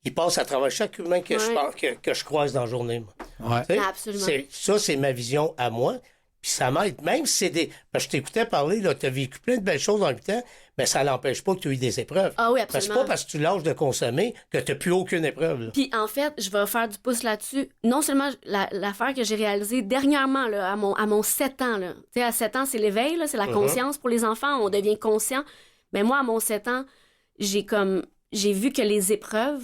S3: Il passe à travers chaque humain que, que je croise dans la journée, moi.
S1: Ouais.
S3: Tu sais,
S2: Absolument.
S3: Ça, c'est ma vision à moi. Puis ça m'aide. Même si c'est des... Parce que je t'écoutais parler, là, tu as vécu plein de belles choses en 8 ans, mais ça n'empêche pas que tu aies eu des épreuves.
S2: Ah oui,
S3: Parce que c'est
S2: absolument.
S3: pas parce que tu lâches de consommer que tu n'as plus aucune épreuve. Là.
S2: Puis en fait, je vais faire du pouce là-dessus. Non seulement l'affaire que j'ai réalisée dernièrement, là, à mon 7 ans. Là. Tu sais, à 7 ans, c'est l'éveil, là, c'est la conscience pour les enfants. On devient conscient. Mais moi, à mon 7 ans, j'ai vu que les épreuves,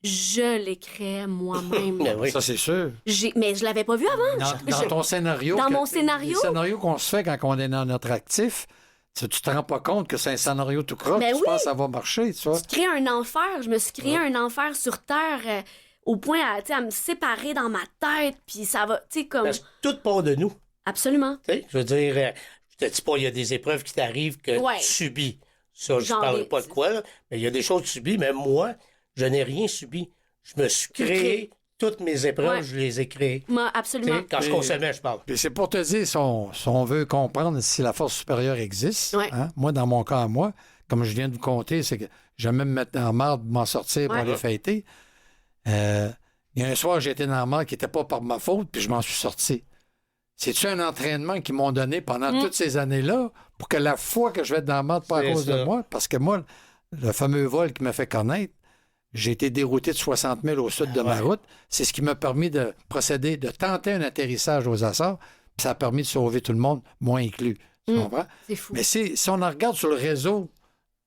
S2: je les créais moi-même.
S3: Ben oui.
S1: Ça, c'est sûr.
S2: Mais je l'avais pas vu avant.
S1: Dans ton scénario.
S2: Dans mon scénario.
S1: Les scénarios qu'on se fait quand on est dans notre actif, tu te rends pas compte que c'est un scénario tout croche.
S2: Ben
S1: Tu
S2: oui.
S1: penses que ça va marcher, tu vois.
S2: Tu crées un enfer. Je me suis créé un enfer sur Terre au point tu sais, à me séparer dans ma tête. Puis ça va, tu sais, comme...
S3: Parce que tout part de nous.
S2: Absolument.
S3: Tu sais, je veux dire, je te dis pas, il y a des épreuves qui t'arrivent que
S2: Ouais.
S3: tu subis. Ça, je
S2: Genre
S3: parle
S2: des-
S3: pas de quoi, là, mais il y a des choses que tu subis, mais moi, je n'ai rien subi. Je me suis créé toutes mes épreuves,
S2: Ouais.
S3: je les ai créées.
S2: Moi,
S3: Tu
S2: absolument.
S3: sais, quand je
S1: Et-
S3: consommais, je parle.
S1: Puis c'est pour te dire, si on veut comprendre si la force supérieure existe,
S2: Ouais.
S1: hein, moi, dans mon cas à moi, comme je viens de vous compter, c'est que j'aime me mettre dans la marde, m'en sortir pour
S2: Ouais.
S1: aller fêter. Il y a un soir, j'ai été dans la marde qui n'était pas par ma faute, puis je m'en suis sorti. C'est-tu un entraînement qu'ils m'ont donné pendant toutes ces années-là pour que la fois que je vais être dans la marde, pas à
S3: C'est
S1: cause de
S3: ça.
S1: moi? Parce que moi, le fameux vol qui m'a fait connaître, j'ai été dérouté de 60 000 au sud de ma route. C'est ce qui m'a permis de procéder, de tenter un atterrissage aux Açores. Puis ça a permis de sauver tout le monde, moi inclus. Tu comprends?
S2: C'est fou.
S1: Mais si on en regarde sur le réseau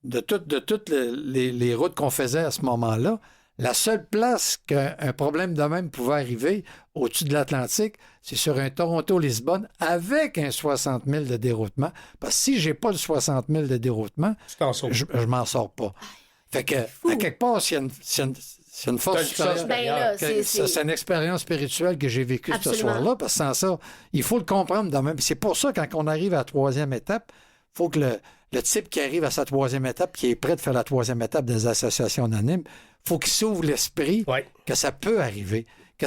S1: de toutes les routes qu'on faisait à ce moment-là, la seule place qu'un problème de même pouvait arriver au-dessus de l'Atlantique, c'est sur un Toronto-Lisbonne avec un 60 000 de déroutement. Parce que si j'ai pas le 60 000 de déroutement, je m'en sors pas. Fait que, à quelque part, c'est une force supérieure. C'est une expérience spirituelle que j'ai vécue ce soir-là, parce que sans ça, il faut le comprendre de même. C'est pour ça, quand on arrive à la troisième étape, il faut que le type qui arrive à sa troisième étape, qui est prêt de faire la troisième étape des associations anonymes, il faut qu'il s'ouvre l'esprit que ça peut arriver. Que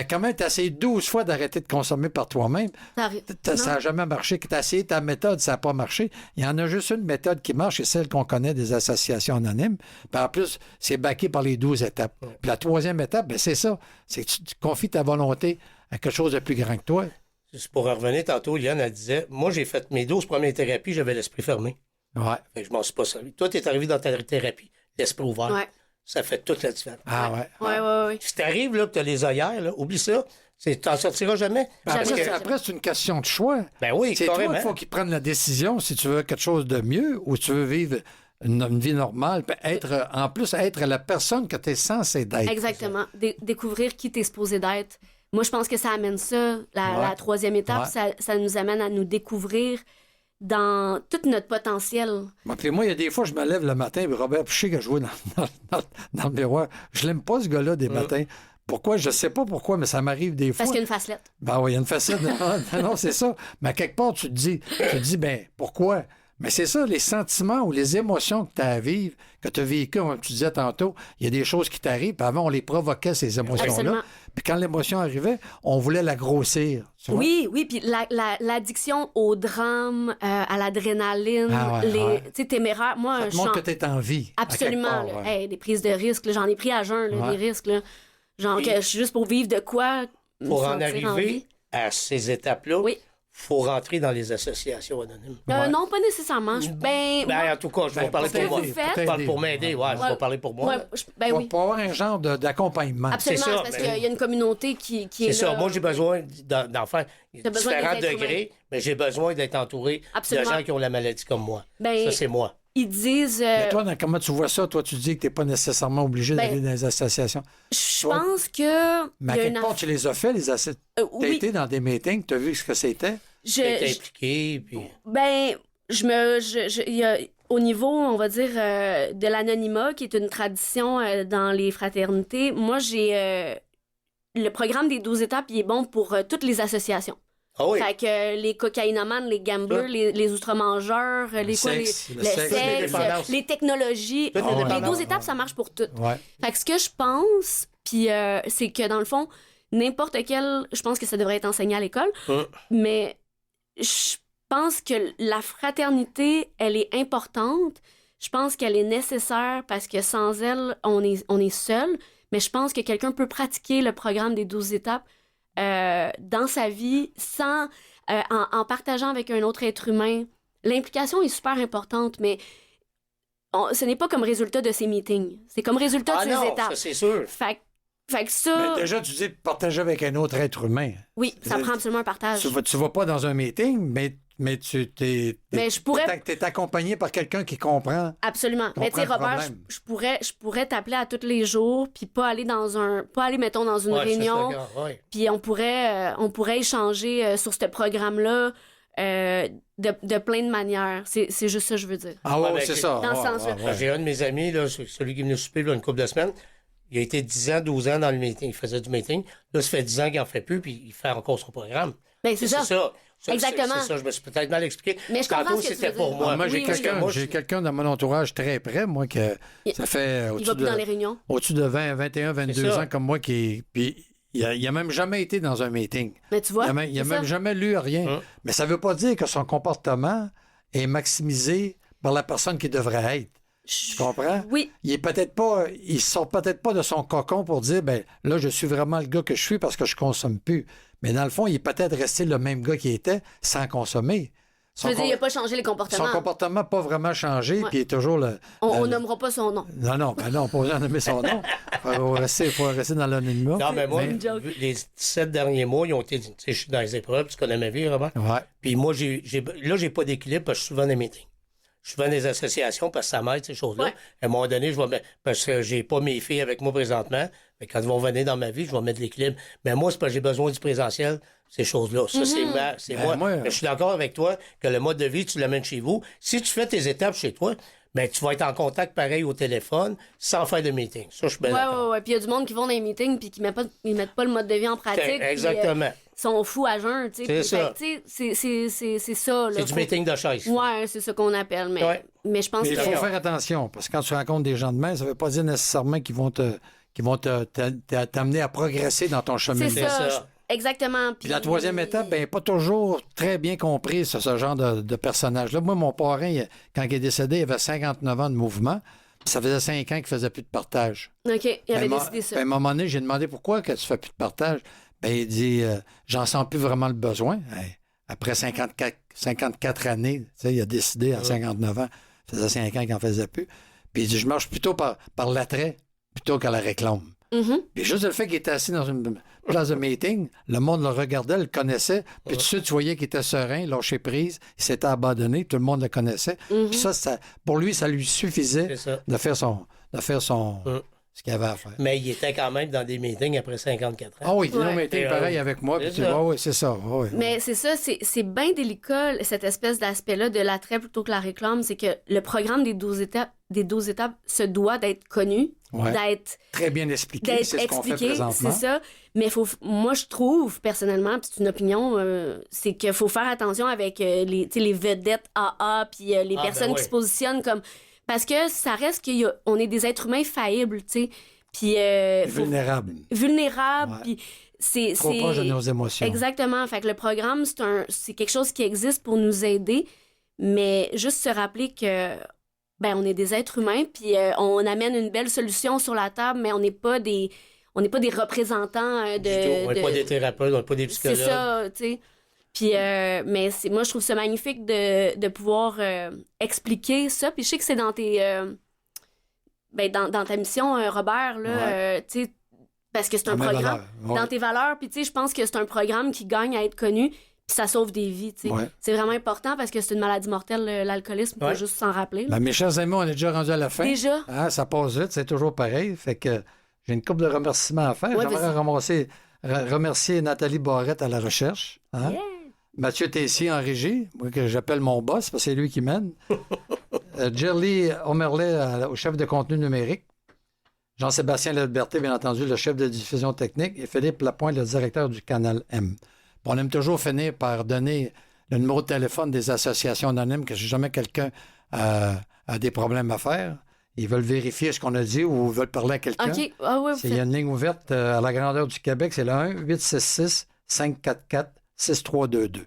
S1: quand même, tu as essayé 12 fois d'arrêter de consommer par toi-même, ça n'a jamais marché. Que tu as essayé ta méthode, ça n'a pas marché. Il y en a juste une méthode qui marche, c'est celle qu'on connaît des associations anonymes. Puis en plus, c'est backé par les 12 étapes. Puis la troisième étape, ben, c'est ça. C'est que tu confies ta volonté à quelque chose de plus grand que toi.
S3: Pour en revenir tantôt, Liane, elle disait, moi, j'ai fait mes 12 premières thérapies, j'avais l'esprit fermé.
S1: Ouais.
S3: Fait que je m'en suis pas servi. Toi, tu es arrivé dans ta thérapie, l'esprit ouvert.
S2: Ouais.
S3: Ça fait toute la différence.
S1: Ah ouais.
S2: Ouais.
S3: Si t'arrives, là, que t'as les œillères, là, oublie ça. T'en sortiras jamais.
S1: Après, c'est une question de choix.
S3: Ben oui,
S1: c'est toi
S3: carrément.
S1: qu'il faut qu'ils prennent la décision si tu veux quelque chose de mieux ou tu veux vivre une vie normale, puis être la personne que tu es censé d'être.
S2: Exactement. Découvrir qui t'es supposé d'être. Moi, je pense que ça amène ça. La troisième étape, ça nous amène à nous découvrir dans tout notre potentiel.
S1: Puis moi, il y a des fois, je me lève le matin, puis Robert Piché, que je vois dans le miroir, je l'aime pas, ce gars-là, des matins. Pourquoi? Je sais pas pourquoi, mais ça m'arrive des fois.
S2: Parce qu'il y a une facelette.
S1: Ben oui, il y a une facette. Non, c'est ça. Mais à quelque part, tu te dis, ben pourquoi? Mais c'est ça, les sentiments ou les émotions que tu as à vivre, que tu as vécues, comme tu disais tantôt, il y a des choses qui t'arrivent, puis avant, on les provoquait, ces émotions-là.
S2: Absolument.
S1: Puis quand l'émotion arrivait, on voulait la grossir.
S2: Oui, puis l'addiction au drame, à l'adrénaline, tu sais, téméraire. Moi,
S1: ça te montre que tu es en vie.
S2: Absolument. Des prises de risques, là, j'en ai pris à jeun, des risques. Là. Genre, que je suis juste pour vivre de quoi.
S3: Pour en arriver à ces étapes-là, faut rentrer dans les associations anonymes.
S2: Non, pas nécessairement.
S3: En tout cas, je vais parler pour moi. Je parle pour m'aider, je vais parler pour moi.
S1: Pour avoir un genre d'accompagnement.
S2: Absolument,
S3: c'est ça,
S2: parce qu'il y a une communauté qui est là.
S3: C'est ça. Moi, j'ai besoin d'en faire différents degrés, mais j'ai besoin d'être entouré de gens qui ont la maladie comme moi. Ça, c'est moi.
S2: Ils disent...
S1: Mais toi, comment tu vois ça? Toi, tu dis que tu n'es pas nécessairement obligé d'aller dans les associations.
S2: Je pense que...
S1: Mais à quelque part, tu les as fait, les associations. Tu as été dans des meetings, tu as vu ce que c'était?
S3: T'es impliqué, puis...
S2: Au niveau, on va dire, de l'anonymat, qui est une tradition dans les fraternités, moi, j'ai... le programme des 12 étapes, il est bon pour toutes les associations.
S3: Ah oui.
S2: Fait que les cocaïnomanes, les gamblers, les outre-mangeurs, le sexe, les technologies. Les 12 étapes, ça marche pour toutes.
S1: Ouais.
S2: Fait que ce que je pense, puis c'est que dans le fond, n'importe quel... Je pense que ça devrait être enseigné à l'école, mais je pense que la fraternité, elle est importante. Je pense qu'elle est nécessaire parce que sans elle, on est seul. Mais je pense que quelqu'un peut pratiquer le programme des 12 étapes dans sa vie sans en partageant avec un autre être humain. L'implication est super importante, mais ce n'est pas comme résultat de ces meetings. C'est comme résultat de ces étapes.
S3: Ça, c'est sûr.
S2: Fait que ça...
S1: Mais déjà, tu dis partager avec un autre être humain.
S2: Oui, ça prend absolument un partage.
S1: Tu vas pas dans un meeting, mais tu t'es accompagné par quelqu'un qui comprend.
S2: Absolument. Mais tu sais, Robert, je pourrais t'appeler à tous les jours, puis pas aller mettons dans une réunion, puis on pourrait échanger sur ce programme-là de plein de manières. C'est juste ça que je veux dire.
S1: Ah ouais, c'est ça.
S2: Dans ce sens-là.
S3: J'ai un de mes amis, là, celui qui est venu souper là, une couple de semaines. Il a été 10 ans, 12 ans dans le meeting. Il faisait du meeting. Là, ça fait 10 ans qu'il en fait plus, puis il fait encore son programme.
S2: Ben, c'est ça. Exactement.
S3: C'est ça, je me suis peut-être mal expliqué.
S2: Mais je comprends ce que
S3: c'était
S2: tu veux
S3: pour
S2: dire.
S3: moi.
S1: Moi, j'ai quelqu'un dans mon entourage très près, moi, que ça fait
S2: il va plus dans les réunions.
S1: Au-dessus de 20, 21, 22 ans comme moi, puis il a même jamais été dans un meeting.
S2: Mais tu vois,
S1: il a même jamais lu rien. Mais ça veut pas dire que son comportement est maximisé par la personne qui devrait être. Tu comprends?
S2: Oui.
S1: Il sort peut-être pas de son cocon pour dire, ben là, je suis vraiment le gars que je suis parce que je consomme plus. Mais dans le fond, il est peut-être resté le même gars qu'il était sans consommer.
S2: Tu veux dire, il n'a pas changé les comportements.
S1: Son comportement n'a pas vraiment changé, puis il est toujours
S2: On nommera pas son nom.
S1: Non, pas besoin de nommer son nom. Il faut rester dans l'anonymat.
S3: Non, mais moi, les 17 derniers mois, ils ont été... Tu sais, je suis dans les épreuves, tu connais ma vie, Robert.
S1: Ouais.
S3: Puis moi, j'ai pas d'équilibre parce que je suis souvent dans les meetings. je fais des associations parce que ça m'aide, ces choses-là.
S2: Ouais.
S3: À un moment donné, je vais mettre, parce que j'ai pas mes filles avec moi présentement, mais quand elles vont venir dans ma vie, je vais mettre l'équilibre. Mais moi, c'est parce que j'ai besoin du présentiel, ces choses-là. Ça, c'est
S1: Ben,
S3: moi.
S1: moi,
S3: Je suis d'accord avec toi que le mode de vie, tu l'amènes chez vous. Si tu fais tes étapes chez toi, ben, tu vas être en contact pareil au téléphone sans faire de meeting. Ça, je suis bien d'accord.
S2: Ouais. Puis il y a du monde qui vont dans les meetings puis qui mettent pas le mode de vie en pratique. puis,
S3: Exactement.
S2: sont fous à jeun, tu sais.
S3: C'est ça.
S2: Fait que, tu sais, c'est ça. Là,
S3: C'est du meeting de chaise.
S2: Ouais, c'est ça qu'on appelle. Mais,
S3: Ouais.
S2: mais je pense
S1: Mais il
S2: que.
S1: faut faire attention, parce que quand tu rencontres des gens de main, ça ne veut pas dire nécessairement qu'ils vont t'amener à progresser dans ton chemin.
S2: C'est ça. Exactement.
S1: Puis la troisième étape, ben, pas toujours très bien compris sur ce genre de personnage-là. Moi, mon parrain, quand il est décédé, il avait 59 ans de mouvement. Ça faisait 5 ans qu'il ne faisait plus de partage.
S2: OK, il avait
S1: Ben,
S2: décidé ça.
S1: À un moment donné, j'ai demandé pourquoi que tu ne fais plus de partage. Ben, il dit, j'en sens plus vraiment le besoin. Hey, après 54 années, tu sais, il a décidé à 59 ans, ça faisait 5 ans qu'il n'en faisait plus. Puis il dit, je marche plutôt par l'attrait plutôt qu'à la réclame.
S2: Mhm.
S1: Puis juste le fait qu'il était assis dans une place de meeting, le monde le regardait, le connaissait, puis tout de suite, tu voyais qu'il était serein, lâché prise, il s'était abandonné, tout le monde le connaissait. Puis ça, pour lui, ça lui suffisait
S3: C'est ça.
S1: de faire ce qu'il avait à faire.
S3: Mais il était quand même dans des meetings après 54 ans.
S1: Ah oui, il était
S2: Ouais.
S1: au meeting pareil avec moi, puis
S3: C'est
S1: tu
S3: ça.
S1: vois, oui, c'est ça. Oui.
S2: Mais c'est ça, c'est bien délicat, cette espèce d'aspect-là de l'attrait plutôt que la réclame. C'est que le programme des 12 étapes se doit d'être connu,
S1: Ouais.
S2: d'être
S1: Très bien expliqué, c'est ce qu'on fait
S2: expliqué,
S1: présentement.
S2: c'est ça. Mais moi, je trouve, personnellement, puis c'est une opinion, c'est qu'il faut faire attention avec tu sais, les vedettes AA, puis les personnes
S3: ben
S2: qui
S3: ouais.
S2: se positionnent comme... Parce que ça reste qu'on est des êtres humains faillibles, tu sais. Puis...
S1: Vulnérable.
S2: vulnérables,
S1: Ouais.
S2: puis c'est...
S1: Trop proche de nos émotions.
S2: Exactement. Fait que le programme, c'est quelque chose qui existe pour nous aider, mais juste se rappeler que ben on est des êtres humains, puis on amène une belle solution sur la table, mais on n'est pas des représentants
S3: On n'est pas des thérapeutes, on n'est pas des
S2: c'est
S3: psychologues.
S2: ça, tu sais. Puis, mais moi, je trouve ça magnifique de pouvoir expliquer ça. Puis je sais que c'est dans dans ta mission, Robert, là, tu sais, parce que c'est un
S1: Dans mes
S2: programme.
S1: valeurs, ouais.
S2: Dans tes valeurs, puis tu sais, je pense que c'est un programme qui gagne à être connu, puis ça sauve des vies, tu sais.
S1: Ouais.
S2: C'est vraiment important parce que c'est une maladie mortelle, l'alcoolisme, il faut
S3: Ouais.
S2: juste s'en rappeler. là.
S1: Ben, mes chers amis, on est déjà rendu à la fin.
S2: Déjà?
S1: Hein, ça passe vite, c'est toujours pareil. Fait que j'ai une couple de remerciements à faire.
S2: Ouais,
S1: J'aimerais remercier Nathalie Barrette à la recherche. Hein?
S2: Yeah.
S1: Mathieu Tessier en régie, moi que j'appelle mon boss, parce que c'est lui qui mène. Jerry Omerlet au chef de contenu numérique. Jean-Sébastien Laliberté, bien entendu, le chef de diffusion technique. Et Philippe Lapointe, le directeur du Canal M. Puis on aime toujours finir par donner le numéro de téléphone des associations anonymes, que si jamais quelqu'un a des problèmes à faire, ils veulent vérifier ce qu'on a dit ou veulent parler à quelqu'un.
S2: OK. Ah ouais, vous
S1: Il y a
S2: faites...
S1: une ligne ouverte à la grandeur du Québec, c'est le 1-866-544-6322.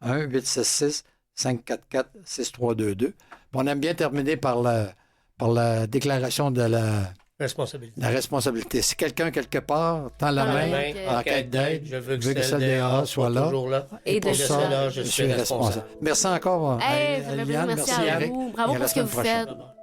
S1: 1-866-544-6322. Puis on aime bien terminer par la déclaration de la
S3: Responsabilité.
S1: responsabilité. Si quelqu'un, quelque part, tend la
S2: Tend la
S1: main
S2: main,
S1: en quête d'aide,
S3: je veux que celle
S1: des AA soit là.
S3: toujours là.
S2: Et
S3: pour
S2: de
S3: ça,
S2: ça,
S3: je suis responsable.
S1: Merci encore
S2: Hey, ça fait plaisir.
S1: Liane,
S2: Merci à
S1: Eric.
S2: vous.
S1: Et
S2: Bravo
S1: à la
S2: pour ce que
S1: semaine
S2: vous
S1: prochaine.
S2: faites.